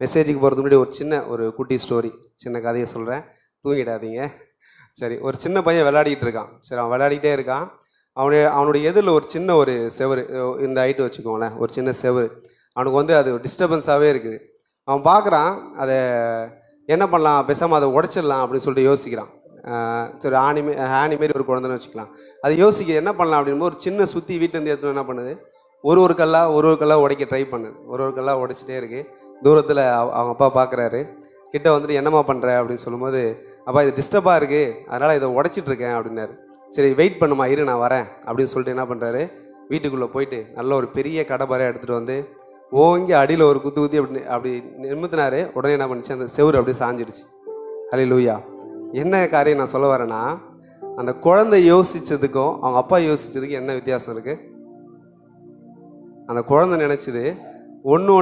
மெசேஜுக்கு போகிறதுக்கு முன்னாடி ஒரு குட்டி ஸ்டோரி, சின்ன கதையை சொல்கிறேன், தூங்கிடாதீங்க. சரி, ஒரு சின்ன பையன் விளையாடிட்டு இருக்கான். சரி, அவன் விளையாடிட்டே இருக்கான். அவனுடைய எதிரில் ஒரு செவரு, இந்த ஹைட்டு வச்சுக்கோங்களேன், ஒரு சின்ன செவரு. அவனுக்கு அது டிஸ்டர்பன்ஸாகவே இருக்குது. அவன் பார்க்குறான், அதை என்ன பண்ணலாம், பேசாமல் அதை உடச்சிடலாம் அப்படின்னு சொல்லிட்டு யோசிக்கிறான். சரி, ஆணி மாரி ஒரு குழந்தைன்னு வச்சுக்கலாம். அது யோசிக்க என்ன பண்ணலாம் அப்படின்போது ஒரு சின்ன சுற்றி வீட்டிலேருந்து எடுத்துன்னு என்ன பண்ணுது, ஒரு கல்லாக உடைக்க ட்ரை பண்ணுது. ஒரு கல்லாக உடைச்சிட்டே இருக்குது. தூரத்தில் அவங்க அப்பா பார்க்குறாரு. கிட்ட வந்துட்டு என்னம்மா பண்ணுற அப்படின்னு சொல்லும்போது, அப்பா இது டிஸ்டர்பாக இருக்குது, அதனால் இதை உடைச்சிட்ருக்கேன் அப்படின்னாரு. சரி வெயிட் பண்ணுமா, இரு நான் வரேன் அப்படின்னு சொல்லிட்டு என்ன பண்ணுறாரு, வீட்டுக்குள்ளே போயிட்டு நல்ல ஒரு பெரிய கடப்பாரை எடுத்துகிட்டு வந்து ஓங்கி அடியில் ஒரு குத்தி அப்படி நிமித்தினாரு. உடனே என்ன பண்ணிச்சு, அந்த செவுரு அப்படியே சாஞ்சிடுச்சு. ஹல்லேலூயா. என்ன காரியம் நான் சொல்ல வரேன்னா, அந்த குழந்தை யோசித்ததுக்கும் அவங்க அப்பா யோசித்ததுக்கும் என்ன வித்தியாசம் இருக்குது? அந்த குழந்தை நினச்சிது ஒன்று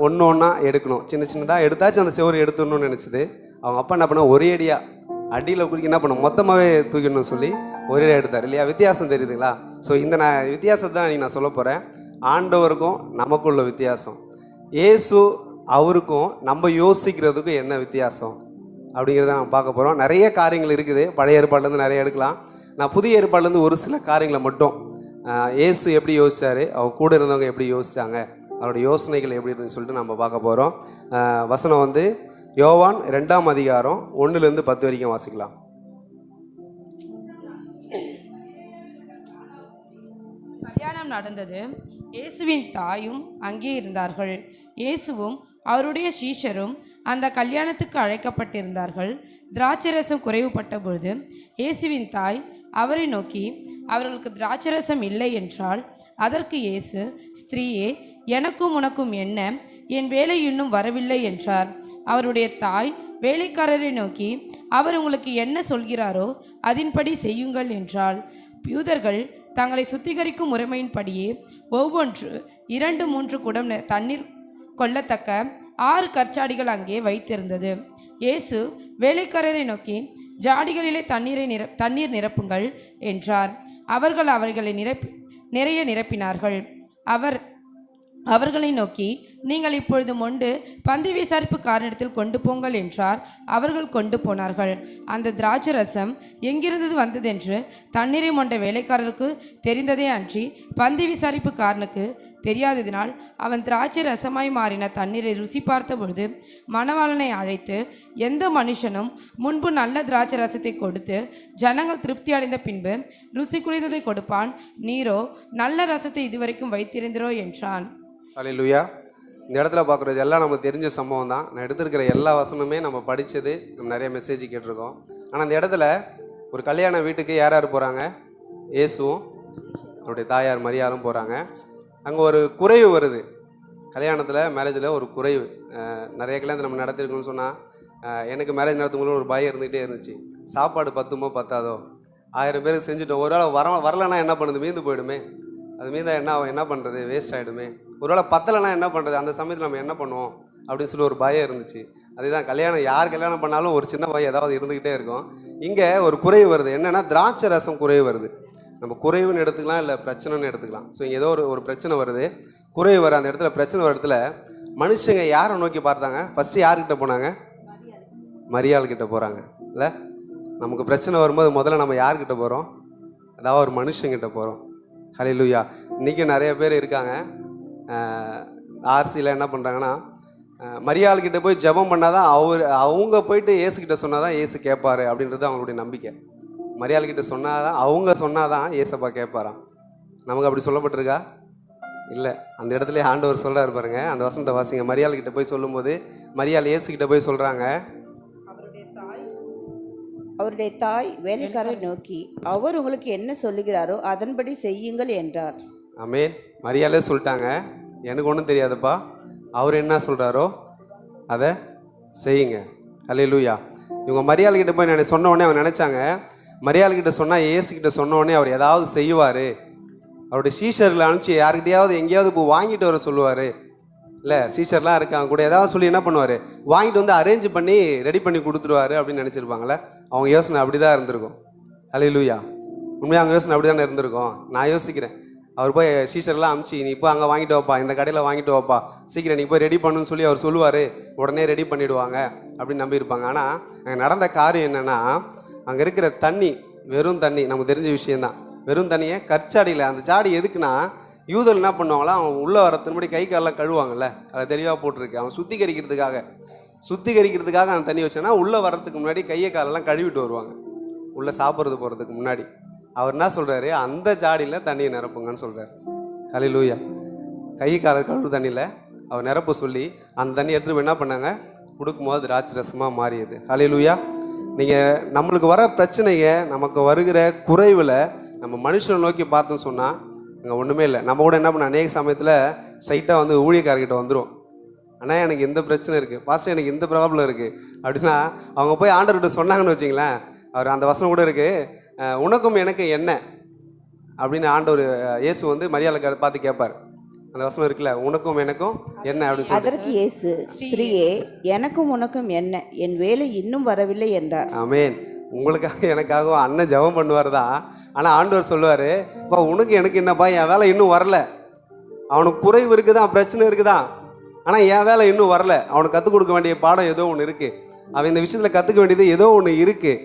ஒன்றா எடுக்கணும், சின்னதாக எடுத்தாச்சும் அந்த செவரு எடுத்துடணும்னு நினச்சிது. அவங்க அப்பா என்ன பண்ண, ஒரே அடியாக அடியில் குடிக்க என்ன பண்ணும், மொத்தமாகவே தூக்கிடணும்னு சொல்லி ஒரே அடியாக எடுத்தார் இல்லையா? வித்தியாசம் தெரியுதுங்களா? ஸோ இந்த வித்தியாசத்தை தான் நான் சொல்ல போகிறேன். ஆண்டவருக்கும் நமக்குள்ள வித்தியாசம், இயேசு அவருக்கும் நம்ம யோசிக்கிறதுக்கும் என்ன வித்தியாசம் அப்படிங்கிறத நம்ம பார்க்க போகிறோம். நிறைய காரியங்கள் இருக்குது, பழைய ஏற்பாடுலேருந்து நிறைய எடுக்கலாம். நான் புதிய ஏற்பாடுலேருந்து ஒரு சில காரியங்களை மட்டும், இயேசு எப்படி யோசித்தார், அவர் கூட இருந்தவங்க எப்படி யோசித்தாங்க, அவருடைய யோசனைகள் எப்படி இருக்குன்னு சொல்லிட்டு நம்ம பார்க்க போகிறோம். வசனம் யோவான் 2ஆம் அதிகாரம் 1லேருந்து 10 வரைக்கும் வாசிக்கலாம். கல்யாணம் நடந்தது. இயேசுவின் தாயும் அங்கே இருந்தார்கள். இயேசுவும் அவருடைய சீஷரும் அந்த கல்யாணத்துக்கு அழைக்கப்பட்டிருந்தார்கள். திராட்சரசம் குறைவுபட்ட பொழுது இயேசுவின் தாய் அவரை நோக்கி, அவர்களுக்கு திராட்சரசம் இல்லை என்றால். அதற்கு இயேசு, ஸ்திரீயே, எனக்கும் உனக்கும் என்ன, என் வேலை இன்னும் வரவில்லை என்றார். அவருடைய தாய் வேலைக்காரரை நோக்கி, அவர் உங்களுக்கு என்ன சொல்கிறாரோ அதன்படி செய்யுங்கள் என்றாள். யூதர்கள் தங்களை சுத்திகரிக்கும் முறைமையின்படியே ஒவ்வொன்று 2-3 குடம் தண்ணீர் கொள்ளத்தக்க 6 கற்சாடிகள் அங்கே வைத்திருந்தது. இயேசு வேலைக்காரரை நோக்கி, ஜாடிகளிலே தண்ணீர் நிரப்புங்கள் என்றார். அவர்கள் அவைகளை நிறைய நிரப்பினார்கள். அவர்களை நோக்கி, நீங்கள் இப்பொழுது மொண்டு பந்தி விசாரிப்பு காரனிடத்தில் கொண்டு போங்கள் என்றார். அவர்கள் கொண்டு போனார்கள். அந்த திராட்சரசம் எங்கிருந்து வந்ததென்று தண்ணீரை மொண்ட வேலைக்காரருக்கு தெரிந்ததே அன்றி பந்தி விசாரிப்பு காரனுக்கு தெரியாததினால் அவன் திராட்சை ரசமாய் மாறின தண்ணீரை ருசி பார்த்த பொழுது மணவாளனை அழைத்து, எந்த மனுஷனும் முன்பு நல்ல திராட்சை ரசத்தை கொடுத்து ஜனங்கள் திருப்தி அடைந்த பின்பு ருசி குறைந்ததை கொடுப்பான், நீரோ நல்ல ரசத்தை இதுவரைக்கும் வைத்திருந்தீரோ என்றான். ஹல்லேலூயா. இந்த இடத்துல பார்க்குறது எல்லாம் நமக்கு தெரிஞ்ச சம்பவம் தான். நான் எடுத்திருக்கிற எல்லா வசனமே நம்ம படித்தது, நம்ம நிறைய மெசேஜ் கேட்டிருக்கோம். ஆனால் இந்த இடத்துல ஒரு கல்யாண வீட்டுக்கு யார் யார் போகிறாங்க? இயேசுவும் அவருடைய தாயார் மரியாளும் போகிறாங்க. அங்கே ஒரு குறைவு வருது. கல்யாணத்தில், மேரேஜில் ஒரு குறைவு. நிறைய கல்யாணத்தை நம்ம நடத்திருக்கோம்னு சொன்னால் எனக்கு மேரேஜ் நடத்தும்போது ஒரு பயம் இருந்துகிட்டே இருந்துச்சு. சாப்பாடு பத்துமோ பத்தாதோ, 1000 பேருக்கு செஞ்சுட்டோம், ஒரு வேளை வரலைன்னா என்ன பண்ணுது, மீந்து போயிடுமே, அது மீந்தா என்ன பண்ணுறது, வேஸ்ட் ஆகிடுமே, ஒருவேளை பத்தலைன்னா என்ன பண்ணுறது, அந்த சமயத்தில் நம்ம என்ன பண்ணுவோம் அப்படின்னு சொல்லி ஒரு பயம் இருந்துச்சு. அதுதான் கல்யாணம், யார் கல்யாணம் பண்ணாலும் ஒரு சின்ன பயம் ஏதாவது இருந்துக்கிட்டே இருக்கும். இங்கே ஒரு குறைவு வருது. என்னென்னா திராட்சை ரசம் குறைவு வருது. நம்ம குறைவுன்னு எடுத்துக்கலாம், இல்லை பிரச்சனைன்னு எடுத்துக்கலாம். ஸோ இங்கே ஏதோ ஒரு பிரச்சனை வருது, குறைவு வர அந்த இடத்துல, பிரச்சனை வர இடத்துல மனுஷங்க யாரை நோக்கி பார்த்தாங்க? ஃபஸ்ட்டு யார்கிட்ட போனாங்க? மரியாள்கிட்ட போகிறாங்க. இல்லை, நமக்கு பிரச்சனை வரும்போது முதல்ல நம்ம யார்கிட்ட போகிறோம்? அதாவது ஒரு மனுஷங்கிட்ட போகிறோம். ஹல்லேலூயா. இன்றைக்கும் நிறைய பேர் இருக்காங்க, ஆர்சியில் என்ன பண்ணுறாங்கன்னா, மரியாள்கிட்ட போய் ஜெபம் பண்ணால் தான் அவங்க போயிட்டு ஏசுக்கிட்ட சொன்னால் தான் ஏசு கேட்பாரு அப்படின்றது அவங்களுடைய நம்பிக்கை. மரியாள்கிட்ட சொன்னால் தான், அவங்க சொன்னால் தான் ஏசப்பா கேட்பாராம். நமக்கு அப்படி சொல்லப்பட்டிருக்கா? இல்லை. அந்த இடத்துல ஆண்டவர் சொல்கிறார் பாருங்க, அந்த வசனத்தை வாசிங்க. மரியாள்கிட்ட போய் சொல்லும்போது மரியாள் ஏசுக்கிட்ட போய் சொல்கிறாங்க, அவருடைய தாய் வேலைக்காரரை நோக்கி, அவர் உங்களுக்கு என்ன சொல்லுகிறாரோ அதன்படி செய்யுங்கள் என்றார். ஆமென். மரியாளே சொல்லிட்டாங்க, எனக்கு ஒன்றும் தெரியாதுப்பா, அவர் என்ன சொல்கிறாரோ அதை செய்யுங்க. ஹல்லேலூயா. இவங்க மரியாள்கிட்ட போய் சொன்ன உடனே அவங்க நினச்சாங்க, மரியாள்கிட்ட சொன்னால், ஏசுக்கிட்ட சொன்ன உடனே அவர் ஏதாவது செய்வார், அவருடைய சீஷர்களை அனுப்பிச்சு யார்கிட்டையாவது எங்கேயாவது இப்போ வாங்கிட்டு வர சொல்லுவார். இல்லை, சீஷர்லாம் இருக்காங்க கூட, ஏதாவது சொல்லி என்ன பண்ணுவார், வாங்கிட்டு வந்து அரேஞ்ச் பண்ணி ரெடி பண்ணி கொடுத்துருவாரு அப்படின்னு நினச்சிருப்பாங்களே. அவங்க யோசனை அப்படி தான் இருந்திருக்கும். ஹல்லேலூயா. உண்மையாக அவங்க யோசனை அப்படி தானே இருந்திருக்கும். நான் யோசிக்கிறேன், அவர் போய் சீஷர்லாம் அமுச்சு நீ இப்போ அங்கே வாங்கிட்டு வாப்பா, இந்த கடையில் வாங்கிட்டு வாப்பா, சீக்கிரம் நீ போய் ரெடி பண்ணுன்னு சொல்லி அவர் சொல்லுவார், உடனே ரெடி பண்ணிவிடுவாங்க அப்படின்னு நம்பியிருப்பாங்க. ஆனால் அங்கே நடந்த காரியம் என்னென்னா, அங்கே இருக்கிற தண்ணி வெறும் தண்ணி, நமக்கு தெரிஞ்ச விஷயந்தான். வெறும் தண்ணியை கற்சாடியில், அந்த சாடி எதுக்குன்னா யூதர்கள் என்ன பண்ணுவாங்களா, அவன் உள்ளே வரத்துக்கு முன்னாடி கை காலெலாம் கழுவாங்கல்ல, அதை தெளிவாக போட்டிருக்கு. அவன் சுத்திகரிக்கிறதுக்காக அந்த தண்ணி வச்சோன்னா உள்ளே வர்றதுக்கு முன்னாடி கையை காலெல்லாம் கழுவிட்டு வருவாங்க உள்ளே சாப்பிட்றது போகிறதுக்கு முன்னாடி. அவர் என்ன சொல்கிறாரு, அந்த ஜாடியில் தண்ணியை நிரப்புங்கன்னு சொல்கிறார். ஹல்லேலூயா. கை கால கழுவு தண்ணியில் அவர் நிரப்ப சொல்லி அந்த தண்ணி எடுத்துகிட்டு என்ன பண்ணாங்க, கொடுக்கும்போது திராட்சை ரசமாக மாறியது. ஹல்லேலூயா. நீங்கள் நம்மளுக்கு வர பிரச்சனையை, நமக்கு வருகிற குறைவில் நம்ம மனுஷனை நோக்கி பார்த்தோன்னு சொன்னால் அங்கே ஒன்றுமே இல்லை. நம்ம கூட என்ன பண்ண, அநேக சமயத்தில் ஸ்ட்ரைட்டாக வந்து ஊழியக்காரர்கிட்ட வந்துடும். ஆனால் எனக்கு இந்த பிரச்சனை இருக்குது, பாஸ்டர் எனக்கு இந்த ப்ராப்ளம் இருக்குது அப்படின்னா அவங்க போய் ஆண்டவர்கிட்ட சொன்னாங்கன்னு வச்சிங்களேன், அவர் அந்த வசனம் கூட இருக்குது, உனக்கும் எனக்கு என்ன அப்படின்னு ஆண்டவர் இயேசு வந்து மரியாதை பார்த்து கேட்பார். அந்த வசனம் இருக்குல்ல, உனக்கும் எனக்கும் என்ன அப்படின்னு சொல்லி. அதற்கு இயேசு, ஸ்திரீயே எனக்கும் உனக்கும் என்ன, என் வேலை இன்னும் வரவில்லை என்றார். ஆமென். உங்களுக்காக எனக்காக அண்ணன் ஜெபம் பண்ணுவார் தான். ஆனால் ஆண்டவர் சொல்லுவார், இப்போ உனக்கு எனக்கு என்னப்பா, என் வேலை இன்னும் வரல. அவனுக்கு குறைவு இருக்குதான், பிரச்சனை இருக்குதான், ஆனால் என் வேலை இன்னும் வரல. அவனுக்கு கற்றுக் கொடுக்க வேண்டிய பாடம் ஏதோ ஒன்று இருக்குது, அவன் இந்த விஷயத்தில் கற்றுக்க வேண்டியது ஏதோ ஒன்று இருக்குது.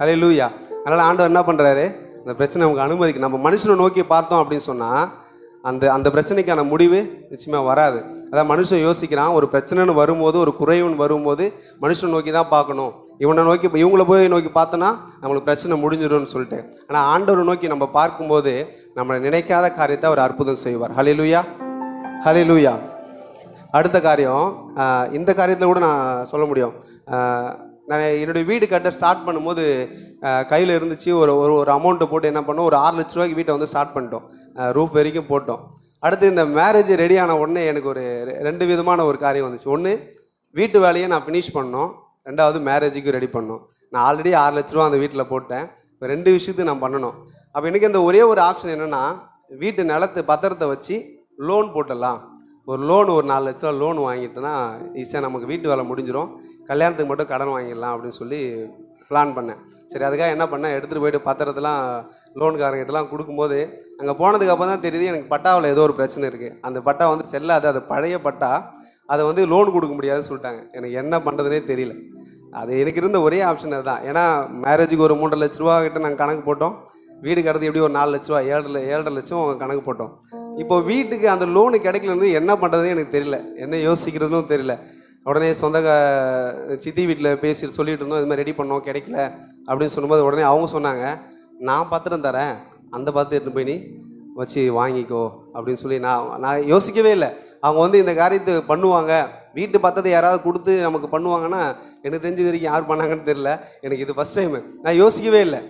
ஹல்லேலூயா. அதனால் ஆண்டவர் என்ன பண்ணுறாரு, அந்த பிரச்சனை நமக்கு அனுமதிக்கு. நம்ம மனுஷனை நோக்கி பார்த்தோம் அப்படின்னு சொன்னால் அந்த பிரச்சனைக்கான முடிவு நிச்சயமாக வராது. அதான் மனுஷன் யோசிக்கிறான், ஒரு பிரச்சனைன்னு வரும்போது, ஒரு குறைவுன்னு வரும்போது மனுஷனை நோக்கி தான் பார்க்கணும், இவங்கள போய் நோக்கி பார்த்தோன்னா நம்மளுக்கு பிரச்சனை முடிஞ்சிடும்னு சொல்லிட்டு. ஆனால் ஆண்டவரை நோக்கி நம்ம பார்க்கும்போது நம்மளை நினைக்காத காரியத்தை அவர் அற்புதம் செய்வார். ஹல்லேலூயா, ஹல்லேலூயா. அடுத்த காரியம், இந்த காரியத்தில் கூட நான் சொல்ல முடியும். நான் என்னுடைய வீடு கட்ட ஸ்டார்ட் பண்ணும்போது கையில் இருந்துச்சு ஒரு அமௌண்ட்டை போட்டு என்ன பண்ணோம், ஒரு 6 லட்ச ரூபாய்க்கு வீட்டை வந்து ஸ்டார்ட் பண்ணிட்டோம், ரூஃப் வரைக்கும் போட்டோம். அடுத்து இந்த மேரேஜ் ரெடியான உடனே எனக்கு ஒரு 2 விதமான ஒரு காரியம் வந்துச்சு. ஒன்று, வீட்டு வேலையை நான் ஃபினிஷ் பண்ணோம், 2வது மேரேஜுக்கு ரெடி பண்ணோம். நான் ஆல்ரெடி 6 லட்ச ரூபா அந்த வீட்டில் போட்டேன், இப்போ 2 விஷயத்துக்கு நான் பண்ணணும். அப்போ எனக்கு இந்த ஒரே ஒரு ஆப்ஷன் என்னென்னா, வீட்டு நிலத்து பத்திரத்தை வச்சு லோன் போட்டுடலாம். ஒரு 4 லட்ச ரூபா லோன் வாங்கிட்டோன்னா ஈஸியாக நமக்கு வீட்டு வேலை முடிஞ்சிடும், கல்யாணத்துக்கு மட்டும் கடன் வாங்கிடலாம் அப்படின்னு சொல்லி பிளான் பண்ணேன். சரி, அதுக்காக என்ன பண்ணேன், எடுத்துகிட்டு போய்ட்டு பத்திரத்தெல்லாம் லோனுக்காரங்கிட்டலாம் கொடுக்கும்போது அங்கே போனதுக்கு அப்புறம் தான் தெரியுது எனக்கு பட்டாவில் ஏதோ ஒரு பிரச்சனை இருக்குது. அந்த பட்டா வந்து செல்லாது, அது பழைய பட்டா, அதை வந்து லோன் கொடுக்க முடியாதுன்னு சொல்லிட்டாங்க. எனக்கு என்ன பண்ணுறதுனே தெரியல. அது எனக்கு இருந்த ஒரே ஆப்ஷன் அதுதான். ஏன்னா மேரேஜுக்கு ஒரு 3.5 லட்ச ரூபா கிட்ட நாங்கள் கணக்கு போட்டோம், வீடு கட்டுறது எப்படி ஒரு 4 லட்ச ரூபா, 7.5 லட்சம் கணக்கு போட்டோம். இப்போ வீட்டுக்கு அந்த லோனு கிடைக்கலன்னு என்ன பண்ணுறதுன்னு எனக்கு தெரியல, என்ன யோசிக்கிறதுனும் தெரியல. உடனே சொந்த சித்தி வீட்டில் பேசி சொல்லிட்டு இருந்தோம், இது மாதிரி ரெடி பண்ணோம், கிடைக்கல அப்படின்னு சொல்லும்போது உடனே அவங்க சொன்னாங்க, நான் பத்திரம் தரேன், அந்த பத்திரம் எடுத்து போய் நீ வச்சு வாங்கிக்கோ அப்படின்னு சொல்லி. நான் யோசிக்கவே இல்லை, அவங்க வந்து இந்த காரியத்தை பண்ணுவாங்க, வீட்டு பத்திரத்தை யாராவது கொடுத்து நமக்கு பண்ணுவாங்கன்னா எனக்கு தெரிஞ்சது வரைக்கும் யார் பண்ணாங்கன்னு தெரியல. எனக்கு இது ஃபஸ்ட் டைமு, நான் யோசிக்கவே இல்லை.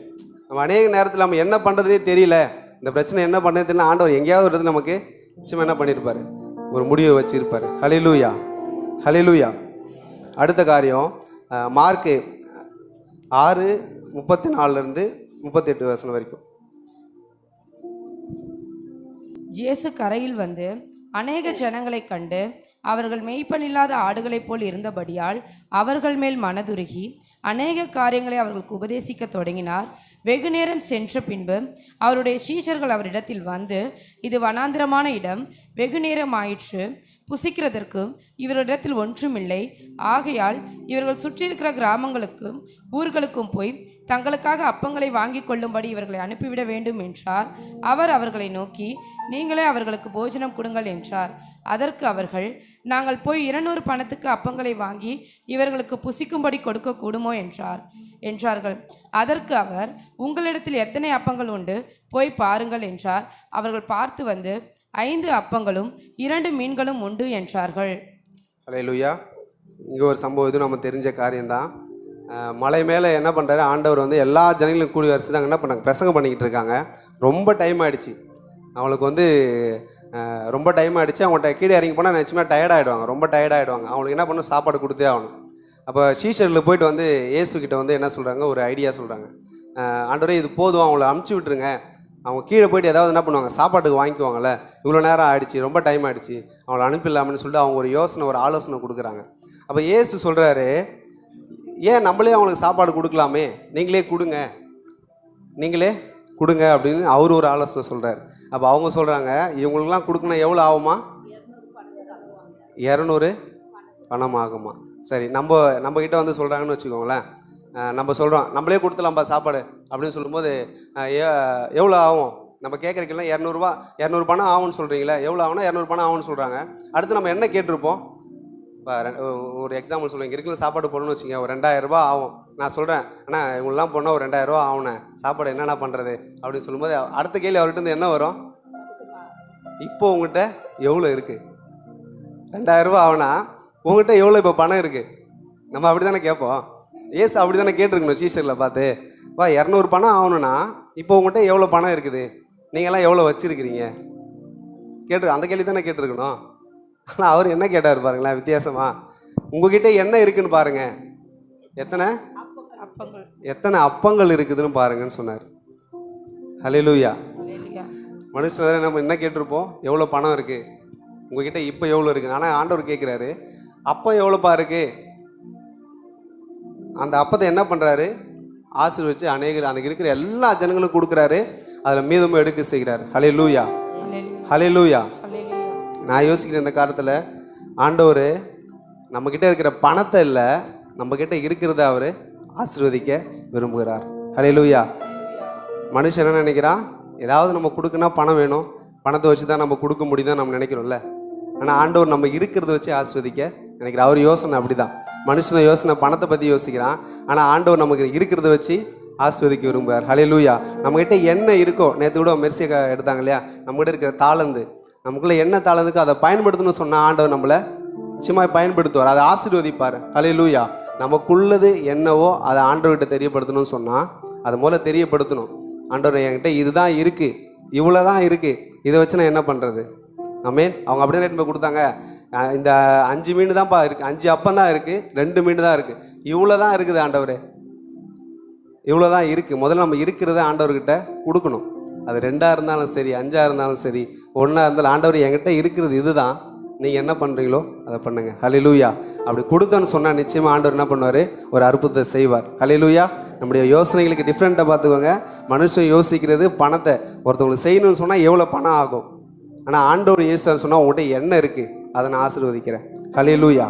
நம்ம அநேக நேரத்தில் நம்ம என்ன பண்ணுறதுனே தெரியல, இந்த பிரச்சனை என்ன பண்ணுறது தெரியல, ஆண்டவர் எங்கேயாவது ஒரு இடத்துல நமக்கு நிச்சயமாக என்ன பண்ணியிருப்பார், ஒரு முடிவை வச்சுருப்பார். ஹல்லேலூயா, ஹல்லேலூயா. அடுத்த காரியம், மார்க்கு 6:34 38 வசனம் வரைக்கும். இயேசு கரையில் வந்து அநேக ஜனங்களைக் கண்டு அவர்கள் மேய்ப்பனில்லாத ஆடுகளைப் போல் இருந்தபடியால் அவர்கள் மேல் மனதுருகி அநேக காரியங்களை அவர்களுக்கு உபதேசிக்க தொடங்கினார். வெகு நேரம் சென்ற பின்பு அவருடைய சீஷர்கள் அவரிடத்தில் வந்து, இது வனாந்திரமான இடம், வெகு நேரம் ஆயிற்று, புசிக்கிறதற்கு இவரிடத்தில் ஒன்றுமில்லை, ஆகையால் இவர்கள் சுற்றியிருக்கிற கிராமங்களுக்கும் ஊர்களுக்கும் போய் தங்களுக்காக அப்பங்களை வாங்கி கொள்ளும்படி இவர்களை அனுப்பிவிட வேண்டும் என்றார். அவர் அவர்களை நோக்கி, நீங்களே அவர்களுக்கு போஜனம் கொடுங்கள் என்றார். அதற்கு அவர்கள், நாங்கள் போய் 200 பணத்துக்கு அப்பங்களை வாங்கி இவர்களுக்கு புசிக்கும்படி கொடுக்க கூடுமோ என்றார்கள். அதற்கு அவர், உங்களிடத்தில் எத்தனை அப்பங்கள் உண்டு, போய் பாருங்கள் என்றார். அவர்கள் பார்த்து வந்து, 5 அப்பங்களும் 2 மீன்களும் உண்டு என்றார்கள். ஹல்லேலூயா. இங்கே ஒரு சம்பவம், இது நம்ம தெரிஞ்ச காரியம்தான். மலை மேலே என்ன பண்ணுறாரு ஆண்டவர் வந்து எல்லா ஜனங்களும் கூடி வரிசை தான் என்ன பண்ணாங்க, பிரசங்கம் பண்ணிக்கிட்டு இருக்காங்க. ரொம்ப டைம் ஆகிடுச்சு அவங்களுக்கு, வந்து ரொம்ப டைம் ஆகிடுச்சு. அவங்கள்ட்ட கீழே இறங்கி போனால் நிச்சயமாக டயர்டாகிடுவாங்க, ரொம்ப டயர்டாகிடுவாங்க. அவங்களுக்கு என்ன பண்ணணும், சாப்பாடு கொடுத்தே ஆகணும். அப்போ சீஷரில் போயிட்டு வந்து இயேசுக்கிட்ட வந்து என்ன சொல்கிறாங்க, ஒரு ஐடியா சொல்கிறாங்க. ஆண்டவரே இது போதும், அவங்கள அமுச்சு விட்டுருங்க, அவங்க கீழே போய்ட்டு ஏதாவது என்ன பண்ணுவாங்க, சாப்பாட்டுக்கு வாங்கிக்குவாங்கள்ல, இவ்வளோ நேரம் ஆகிடுச்சு, ரொம்ப டைம் ஆகிடுச்சு, அவங்கள அனுப்பிடலாம்னு சொல்லிட்டு அவங்க ஒரு ஆலோசனை கொடுக்குறாங்க. அப்போ இயேசு சொல்கிறாரு, ஏன் நம்மளே அவங்களுக்கு சாப்பாடு கொடுக்கலாமே, நீங்களே கொடுங்க அப்படின்னு அவர் ஒரு ஆலோசனை சொல்கிறார். அப்போ அவங்க சொல்கிறாங்க, இவங்களுக்குலாம் கொடுக்கணும் எவ்வளோ ஆகுமா? 200 பணம் ஆகுமா? சரி, நம்மக்கிட்ட வந்து சொல்கிறாங்கன்னு வச்சுக்கோங்களேன். நம்ம சொல்கிறோம் நம்மளே கொடுத்துலாம்ப்பா சாப்பாடு அப்படின்னு சொல்லும்போது எவ்வளோ ஆகும்? நம்ம கேட்குறதுக்கெல்லாம் 200 பணம் ஆகும்னு சொல்கிறீங்களே, எவ்வளோ ஆகும்னா 200 பணம் ஆகும்னு சொல்கிறாங்க. அடுத்து நம்ம என்ன கேட்டிருப்போம்? இப்போ ஒரு எக்ஸாம்பிள் சொல்லுங்கள், இங்கே இருக்கிற சாப்பாடு போடணும்னு வச்சுங்க, ஒரு 2000 ரூபா ஆகும். நான் சொல்கிறேன், ஆனால் இவங்களாம் போனால் ஒரு 2000 ரூபா ஆகுனே, சாப்பாடு என்னென்ன பண்ணுறது அப்படின்னு சொல்லும்போது அடுத்த கேள்வி அவர்கிட்ட இருந்து என்ன வரும்? இப்போ உங்கள்கிட்ட எவ்வளோ இருக்குது? 2000 ரூபா ஆகுனா உங்கள்கிட்ட எவ்வளோ இப்போ பணம் இருக்குது? நம்ம அப்படி தானே கேட்போம். ஏசு அப்படி தானே கேட்டிருக்கணும் சீசரில் பார்த்து. 200 பணம் ஆகணும்னா இப்போ உங்கள்கிட்ட எவ்வளோ பணம் இருக்குது, நீங்கள்லாம் எவ்வளோ வச்சுருக்கிறீங்க அந்த கேள்வி தானே கேட்டிருக்கணும். ஆனால் அவர் என்ன கேட்டார் பாருங்களேன், வித்தியாசமா. உங்ககிட்ட என்ன இருக்குன்னு பாருங்க, எத்தனை அப்பங்கள் இருக்குதுன்னு பாருங்கன்னு சொன்னார். ஹல்லேலூயா. மனுஷன் நம்ம என்ன கேட்டிருப்போம்? எவ்வளோ பணம் இருக்குது உங்ககிட்ட, இப்போ எவ்வளோ இருக்குது. ஆனால் ஆண்டவர் கேட்குறாரு, அப்பம் எவ்வளோப்பா இருக்குது? அந்த அப்பத்தை என்ன பண்ணுறாரு? ஆசீர்வதிச்சு அநேகர் அந்த இருக்கிற எல்லா ஜனங்களும் கொடுக்குறாரு. அதில் மீதமும் எடுக்க செய்கிறார். ஹல்லேலூயா, ஹல்லேலூயா. நான் யோசிக்கிறேன் இந்த காலத்தில், ஆண்டவர் நம்மக்கிட்ட இருக்கிற பணத்தை இல்லை, நம்மக்கிட்ட இருக்கிறத அவர் ஆசீர்வதிக்க விரும்புகிறார். ஹல்லேலூயா. மனுஷன் என்ன நினைக்கிறான்? ஏதாவது நம்ம கொடுக்குன்னா பணம் வேணும், பணத்தை வச்சு தான் நம்ம கொடுக்க முடியுதான் நம்ம நினைக்கிறோம்ல. ஆனால் ஆண்டவர் நம்ம இருக்கிறத வச்சு ஆசீர்வதிக்க நினைக்கிறார். அவர் யோசனை அப்படி தான். மனுஷனை யோசனை பணத்தை பற்றி யோசிக்கிறான், ஆனால் ஆண்டவர் நமக்கு இருக்கிறத வச்சு ஆசீர்வதிக்க விரும்புகிறார். ஹல்லேலூயா. நம்மகிட்ட என்ன இருக்கோ, நேற்று கூட மெர்சியை எடுத்தாங்க இல்லையா, நம்மகிட்ட இருக்கிற தாளந்து, நமக்குள்ளே என்ன தாளந்துக்கோ அதை பயன்படுத்தணும்னு சொன்னால் ஆண்டவர் நம்மளை நிச்சயமாக பயன்படுத்துவார், அதை ஆசீர்வதிப்பார். ஹல்லேலூயா. நமக்குள்ளது என்னவோ அதை ஆண்டவர்கிட்ட தெரியப்படுத்தணும்னு சொன்னால் அதை முதல்ல தெரியப்படுத்தணும். ஆண்டவர் என்கிட்ட இதுதான் இருக்குது, இவ்வளோ தான் இருக்குது, இதை வச்சு நான் என்ன பண்ணுறது? ஆமென். அவங்க அப்படி தான் போய் கொடுத்தாங்க. இந்த 5 மீன் தான்ப்பா இருக்குது, 5 அப்பம் தான் இருக்குது, 2 மீன் தான் இருக்குது, இவ்வளோ தான் இருக்குது ஆண்டவரே, இவ்வளோ தான் இருக்குது. முதல்ல நம்ம இருக்கிறத ஆண்டவர்கிட்ட கொடுக்கணும். அது 2ஆக இருந்தாலும் சரி, 5ஆக இருந்தாலும் சரி, 1ஆக இருந்தாலும், ஆண்டவர் என்கிட்ட இருக்கிறது இதுதான், நீங்கள் என்ன பண்ணுறீங்களோ அதை பண்ணுங்கள். ஹல்லேலூயா. அப்படி கொடுத்தோன்னு சொன்னால் நிச்சயமாக ஆண்டவர் என்ன பண்ணுவார்? ஒரு அற்புதத்தை செய்வார். ஹல்லேலூயா. நம்முடைய யோசனைகளுக்கு டிஃப்ரெண்ட்டாக பார்த்துக்கோங்க. மனுஷன் யோசிக்கிறது பணத்தை, ஒருத்தவங்களுக்கு செய்யணும்னு சொன்னால் எவ்வளோ பணம் ஆகும். ஆனால் ஆண்டவர் இயேசு சொன்னால் உங்கள்கிட்ட என்ன இருக்குது, அதை நான் ஆசீர்வதிக்கிறேன். ஹல்லேலூயா,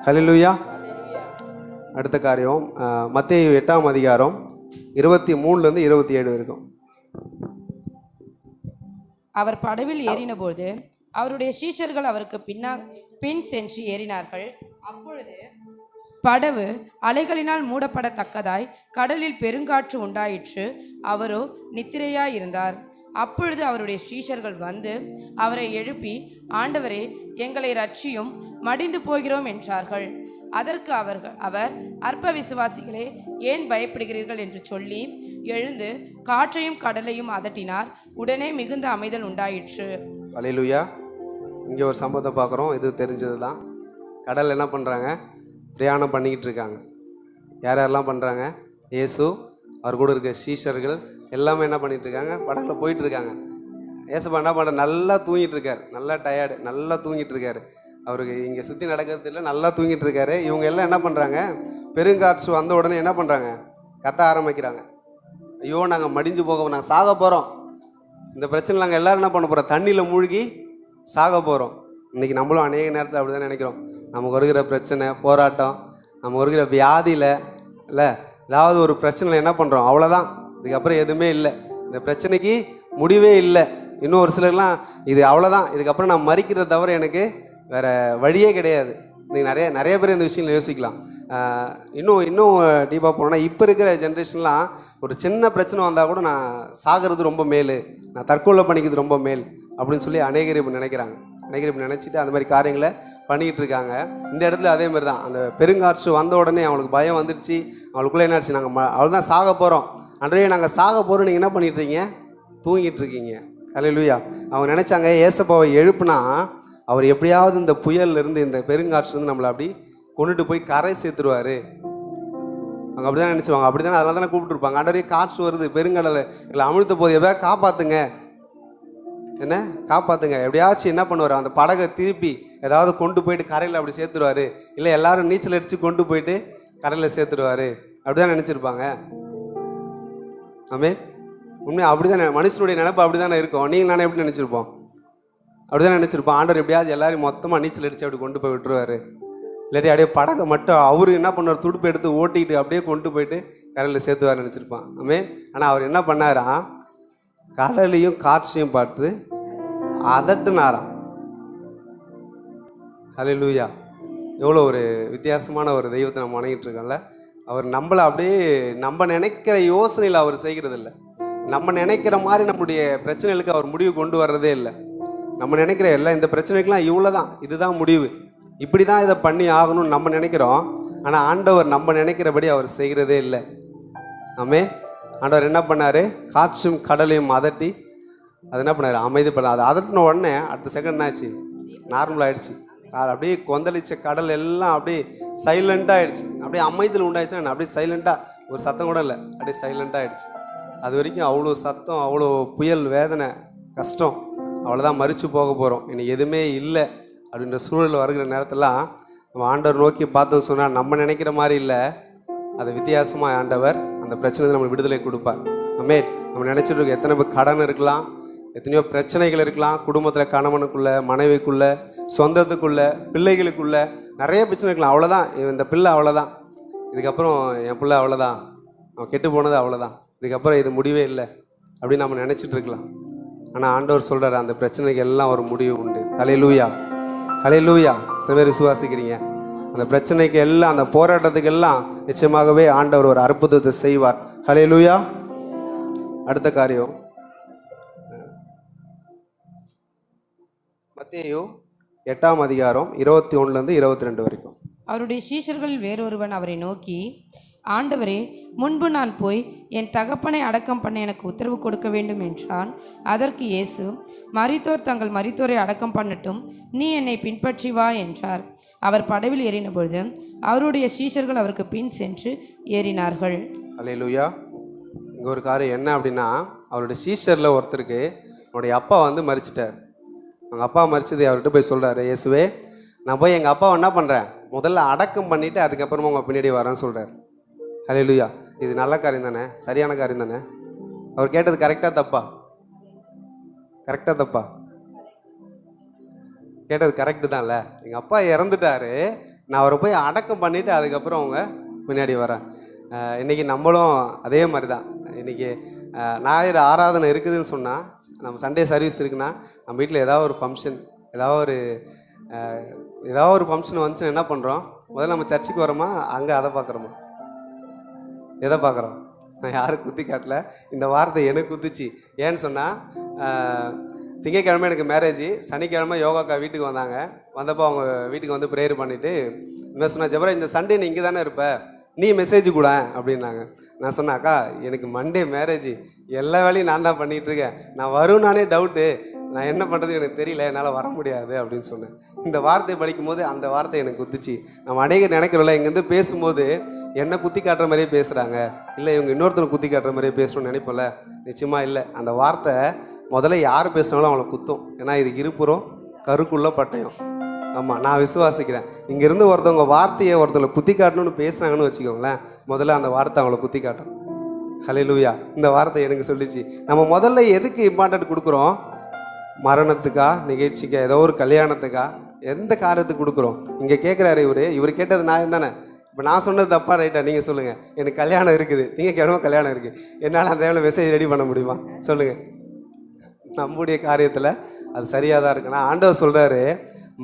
ஹல்லேலூயா. அடுத்த காரியம் மத்தேயு 8ஆம் அதிகாரம் 23 27 இருக்கும். அவர் படவில் ஏறினபோது அவருடைய சீஷர்கள் அவருக்கு பின் சென்று ஏறினார்கள். அப்பொழுது படவு அலைகளினால் மூடப்படத்தக்கதாய் கடலில் பெருங்காற்று உண்டாயிற்று. அவரோ நித்திரையாயிருந்தார். அப்பொழுது அவருடைய சீஷர்கள் வந்து அவரை எழுப்பி, ஆண்டவரே, எங்களை ரட்சியும், மடிந்து போகிறோம் என்றார்கள். அதற்கு அவர் அற்ப விசுவாசிகளே, ஏன் பயப்படுகிறீர்கள் என்று சொல்லி எழுந்து காற்றையும் கடலையும் அதட்டினார். உடனே மிகுந்த அமைதல் உண்டாயிற்று. ஹல்லேலூயா. இங்கே ஒரு சம்பவத்தை பார்க்குறோம், இது தெரிஞ்சது தான். கடல் என்ன பண்ணுறாங்க? பிரயாணம் பண்ணிக்கிட்டு இருக்காங்க. யார் யாரெல்லாம் பண்ணுறாங்க? இயேசு, அவர் கூட இருக்க சீஷர்கள் எல்லாமே என்ன பண்ணிகிட்டு இருக்காங்க? படகுல போயிட்டுருக்காங்க. ஏசப்பா என்ன பண்ணுற? நல்லா தூங்கிட்டு இருக்கார், நல்லா டயர்டு, நல்லா தூங்கிட்டு இருக்காரு. அவருக்கு இங்கே சுற்றி நடக்கிறது இல்லை, நல்லா தூங்கிட்டு இருக்காரு. இவங்க எல்லாம் என்ன பண்ணுறாங்க? பெருங்காற்று வந்த உடனே என்ன பண்ணுறாங்க? கத்த ஆரம்பிக்கிறாங்க. ஐயோ, நாங்கள் மடிஞ்சு போக, நாங்கள் சாக போகிறோம், இந்த பிரச்சனை நாங்கள் எல்லோரும் என்ன பண்ண போகிறோம்? தண்ணியில் மூழ்கி சாக போகிறோம். இன்றைக்கி நம்மளும் அநேக நேரத்தில் அப்படி தான் நினைக்கிறோம். நமக்கு வருகிற பிரச்சனை, போராட்டம், நம்ம வருகிற வியாதியில் இல்லை ஏதாவது ஒரு பிரச்சனையில் என்ன பண்ணுறோம்? அவ்வளோதான், இதுக்கப்புறம் எதுவுமே இல்லை, இந்த பிரச்சனைக்கு முடிவே இல்லை. இன்னும் ஒரு சிலர்லாம் இது அவ்வளோதான், இதுக்கப்புறம் நான் மறிக்கிறத தவிர எனக்கு வேறு வழியே கிடையாது. நீங்கள் நிறைய பேர் இந்த விஷயங்கள் யோசிக்கலாம். இன்னும் டீப்பாக போனோன்னா, இப்போ இருக்கிற ஜென்ரேஷன்லாம் ஒரு சின்ன பிரச்சனை வந்தால் கூட நான் சாகிறது ரொம்ப மேல், நான் தற்கொலை பண்ணிக்கிறது ரொம்ப மேல் அப்படின்னு சொல்லி அநேகர் இப்போ நினைக்கிறாங்க. அநேகர் இப்போ நினச்சிட்டு அந்த மாதிரி காரியங்களை பண்ணிக்கிட்டு இருக்காங்க. இந்த இடத்துல அதே மாதிரி தான். அந்த பெருங்காற்று வந்த உடனே அவங்களுக்கு பயம் வந்துடுச்சு. அவங்களுக்குள்ளே என்ன ஆச்சு? நாங்கள் அவ்வளோதான் சாக போகிறோம். அன்றைய நாங்கள் சாக போகிறோம், நீங்கள் என்ன பண்ணிட்டுருக்கீங்க? தூங்கிட்டு இருக்கீங்க. ஹல்லேலூயா. அவங்க நினச்சாங்க ஏசப்பாவை எழுப்புனா அவர் எப்படியாவது இந்த புயல்லேருந்து, இந்த பெருங்காற்றுலேருந்து நம்மளை அப்படி கொண்டுட்டு போய் கரை சேர்த்துருவார். அவங்க அப்படி தான் நினச்சிவாங்க. அப்படி தானே, அதெல்லாம் தானே கூப்பிட்டுருப்பாங்க. ஆண்டவரே, காற்று வருது, பெருங்கடலை எங்களை அமிழ்த்த போது, எப்படியா காப்பாற்றுங்க, என்ன காப்பாற்றுங்க. எப்படியாச்சும் என்ன பண்ணுவார்? அந்த படகை திருப்பி ஏதாவது கொண்டு போயிட்டு கரையில் அப்படி சேர்த்துருவார். இல்லை எல்லாரும் நீச்சல் அடித்து கொண்டு போயிட்டு கரையில் சேர்த்துருவார். அப்படி தான் நினச்சிருப்பாங்க. ஆமே. உண்மையாக அப்படி தானே மனுஷனுடைய நினைப்பு அப்படி தானே இருக்கும். நீங்கள் நானே எப்படி நினச்சிருப்போம்? அப்படி தானே நினச்சிருப்போம். ஆண்டவர் எப்படியாவது எல்லாரையும் மொத்தமாக நீச்சல் அடித்து அப்படி கொண்டு போய் விட்டுருவார். இல்லாட்டி அப்படியே படகை மட்டும் அவரு என்ன பண்ணுவார், துடுப்பு எடுத்து ஓட்டிக்கிட்டு அப்படியே கொண்டு போயிட்டு கரையில் சேர்த்துவார் நினச்சிருப்பான். ஆமே. ஆனால் அவர் என்ன பண்ணாராம், கடலையும் காற்றையும் பார்த்து அதட்டுனாராம். ஹல்லேலூயா. எவ்வளோ ஒரு வித்தியாசமான ஒரு தெய்வத்தை நம்ம வணங்கிட்டு இருக்கோம்ல. அவர் நம்மளை அப்படியே நம்ம நினைக்கிற யோசனையில் அவர் செய்கிறது இல்லை. நம்ம நினைக்கிற மாதிரி நம்முடைய பிரச்சனைகளுக்கு அவர் முடிவு கொண்டு வர்றதே இல்லை. நம்ம நினைக்கிற எல்லாம் இந்த பிரச்சனைக்கெலாம் இவ்வளோ தான், இதுதான் முடிவு, இப்படி தான் இதை பண்ணி ஆகணும்னு நம்ம நினைக்கிறோம். ஆனால் ஆண்டவர் நம்ம நினைக்கிறபடி அவர் செய்கிறதே இல்லை. ஆமே. ஆண்டவர் என்ன பண்ணார், காற்றும் கடலையும் அதட்டி அது என்ன பண்ணார், அமைதி பண்ண. அது அதட்டின உடனே அடுத்த செகண்ட் என்னாச்சு, நார்மல் ஆகிடுச்சு. அப்படியே கொந்தளிச்ச கடல் எல்லாம் அப்படியே சைலண்டாக ஆகிடுச்சு. அப்படியே அமைதியில் உண்டாயிடுச்சு. அப்படியே சைலண்டாக, ஒரு சத்தம் கூட இல்லை, அப்படியே சைலண்டாக ஆகிடுச்சு. அது வரைக்கும் அவ்வளோ சத்தம், அவ்வளோ புயல், வேதனை, கஷ்டம், அவ்வளோதான், மறித்து போக போகிறோம், இன்னைக்கு எதுவுமே இல்லை அப்படின்ற சூழல் வருகிற நேரத்திலாம் நம்ம ஆண்டவர் நோக்கி பார்த்து சொன்னால் நம்ம நினைக்கிற மாதிரி இல்லை, அது வித்தியாசமாக ஆண்டவர் அந்த பிரச்சனை நம்மளுக்கு விடுதலை கொடுப்பார். ஆமே. நம்ம நினச்சிட்டு இருக்க எத்தனை பேர் கடன் இருக்கலாம், எத்தனையோ பிரச்சனைகள் இருக்கலாம், குடும்பத்தில் கணவனுக்குள்ளே, மனைவிக்குள்ளே, சொந்தத்துக்குள்ளே, பிள்ளைகளுக்குள்ளே நிறைய பிரச்சனை இருக்கலாம். அவ்வளோதான், இந்த பிள்ளை அவ்வளோதான், இதுக்கப்புறம் என் பிள்ளை அவ்வளோதான், அவன் கெட்டு போனது அவ்வளோதான், இதுக்கப்புறம் இது முடிவே இல்லை அப்படின்னு நம்ம நினச்சிட்டு இருக்கலாம். ஆனால் ஆண்டவர் சொல்கிறார், அந்த பிரச்சனைக்கு எல்லாம் ஒரு முடிவு உண்டு. ஹல்லேலூயா, ஹல்லேலூயா. எத்தனை பேர் விசுவாசிக்கிறீங்க? அந்த பிரச்சனைக்கு எல்லாம், அந்த போராட்டத்துக்கு எல்லாம் நிச்சயமாகவே ஆண்டவர் ஒரு அற்புதத்தை செய்வார். ஹல்லேலூயா. அடுத்த காரியம் மத்தேயு 8ஆம் அதிகாரம் 21 22 வரைக்கும். அவருடைய சீஷர்களில் வேறொருவன் அவரை நோக்கி, ஆண்டவரே, முன்பு நான் போய் என் தகப்பனை அடக்கம் பண்ண எனக்கு உத்தரவு கொடுக்க வேண்டும் என்றான். அதற்கு இயேசு, மரித்தோர் தங்கள் மரித்தோரை அடக்கம் பண்ணட்டும், நீ என்னை பின்பற்றி வா என்றார். அவர் படவில் ஏறின பொழுது அவருடைய சீஷர்கள் அவருக்கு பின் சென்று ஏறினார்கள். அல்லேலூயா. இங்கே ஒரு காரியம் என்ன அப்படின்னா, அவருடைய சீஷரில் ஒருத்தருக்கு அவருடைய அப்பா மறிச்சிட்டார். அவங்க அப்பா மறிச்சது அவர்கிட்ட போய் சொல்கிறாரு, இயேசுவே, நான் போய் எங்கள் அப்பாவை என்ன பண்ணுறேன், முதல்ல அடக்கம் பண்ணிவிட்டு அதுக்கப்புறமா உங்கள் பின்னாடி வரேன்னு சொல்கிறார். ஹல்லேலூயா. இது நல்ல காரியம் தானே, சரியான காரியம் தானே? அவர் கேட்டது கரெக்டாக தப்பா? கரெக்டாக தப்பா? கேட்டது கரெக்டு தான்ல. எங்கள் அப்பா இறந்துட்டாரு, நான் அவரை போய் அடக்கம் பண்ணிவிட்டு அதுக்கப்புறம் அவங்க பின்னாடி வரேன். இன்றைக்கி நம்மளும் அதே மாதிரி தான். இன்றைக்கி ஞாயிறு ஆராதனை இருக்குதுன்னு சொன்னால், நம்ம சண்டே சர்வீஸ் இருக்குன்னா, நம்ம வீட்டில் ஏதாவது ஒரு ஃபங்க்ஷன், ஏதாவது ஒரு ஃபங்க்ஷன் வந்துச்சுன்னா என்ன பண்ணுறோம், முதல்ல நம்ம சர்ச்சுக்கு வரோமா, அங்கே அதை பார்க்குறோமா, எதை பார்க்குறோம்? நான் யாரும் குத்தி காட்டல, இந்த வார்த்தை எனக்கு குத்துச்சு. ஏன்னு சொன்னால், திங்கக்கிழமை எனக்கு மேரேஜ், சனிக்கிழமை யோகாக்கா வீட்டுக்கு வந்தாங்க. வந்தப்போ அவங்க வீட்டுக்கு ப்ரேயர் பண்ணிவிட்டு என்ன சொன்னால், ஜெபரா இந்த சண்டே நீ இங்கே தானே இருப்ப, நீ மெசேஜ் கூட அப்படின்னாங்க. நான் சொன்னேன், அக்கா எனக்கு மண்டே மேரேஜ், எல்லா வேலையும் நான் தான் பண்ணிகிட்ருக்கேன், நான் வரும்னானே டவுட்டு, நான் என்ன பண்ணுறது எனக்கு தெரியல, என்னால் வர முடியாது அப்படின்னு சொன்னேன். இந்த வார்த்தை படிக்கும்போது அந்த வார்த்தை எனக்கு குத்துச்சு. நம்ம அநேகர் நினைக்கிறோம்ல, இங்கேருந்து பேசும்போது என்னை குத்தி காட்டுற மாதிரியே பேசுகிறாங்க, இல்லை இவங்க இன்னொருத்தனை குத்தி காட்டுற மாதிரியே பேசணும்னு நினைப்போம்ல. நிச்சயமாக இல்லை. அந்த வார்த்தை முதல்ல யார் பேசினாலும் அவங்கள குத்தும். ஏன்னா இது இருப்புறம் கருக்குள்ள பட்டயம். ஆமாம், நான் விசுவாசிக்கிறேன். இங்கேருந்து ஒருத்தவங்க வார்த்தையை ஒருத்தவங்களை குத்தி காட்டணும்னு பேசுனாங்கன்னு வச்சுக்கோங்களேன், முதல்ல அந்த வார்த்தை அவங்கள குத்தி காட்டும். ஹல்லேலூயா. இந்த வார்த்தை எனக்கு சொல்லிச்சு. நம்ம முதல்ல எதுக்கு இம்பார்ட்டன்ட் கொடுக்குறோம்? மரணத்துக்கா, நிகழ்ச்சிக்கா, ஏதோ ஒரு கல்யாணத்துக்கா, எந்த காரியத்துக்கு கொடுக்குறோம்? இங்கே கேட்குறாரு இவர் கேட்டது நான் தானே. இப்போ நான் சொன்னது தப்பா ரைட்டா? நீங்கள் சொல்லுங்கள். எனக்கு கல்யாணம் இருக்குது, திங்கக்கிழமை கல்யாணம் இருக்குது, என்னால் அந்த டைமில் மெசேஜ் ரெடி பண்ண முடியுமா? சொல்லுங்கள். நம்முடைய காரியத்தில் அது சரியாக தான் இருக்குன்னா, ஆண்டவர் சொல்கிறாரு,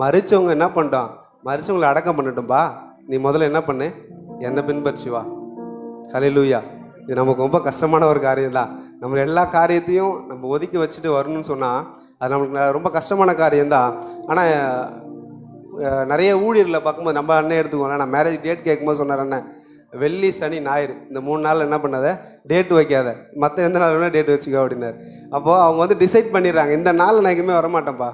மறிச்சவங்க என்ன பண்ணிட்டோம், மறிச்சவங்களை அடக்கம் பண்ணட்டும்பா, நீ முதல்ல என்ன பண்ணு, என்னை பின்பற்றி வா. ஹல்லேலூயா. இது நமக்கு ரொம்ப கஷ்டமான ஒரு காரியம் தான். நம்ம எல்லா காரியத்தையும் நம்ம ஒதுக்கி வச்சுட்டு வரணும்னு சொன்னால் அது நம்மளுக்கு ரொம்ப கஷ்டமான காரியம்தான். ஆனால் நிறைய ஊழியர்களை பார்க்கும்போது, நம்ம அண்ணன் எடுத்துக்கோங்களேன், நான் மேரேஜ் டேட் கேட்கும்போது சொன்னார், அண்ணன் வெள்ளி சனி ஞாயிறு இந்த 3 நாள் என்ன பண்ணாத, டேட் வைக்காத, மற்ற எந்த நாள் வேணால் டேட் வச்சுக்கோ அப்படின்னாரு. அப்போது அவங்க டிசைட் பண்ணிடுறாங்க, இந்த நாள் நான் எங்கேயுமே வரமாட்டேன்ப்பா,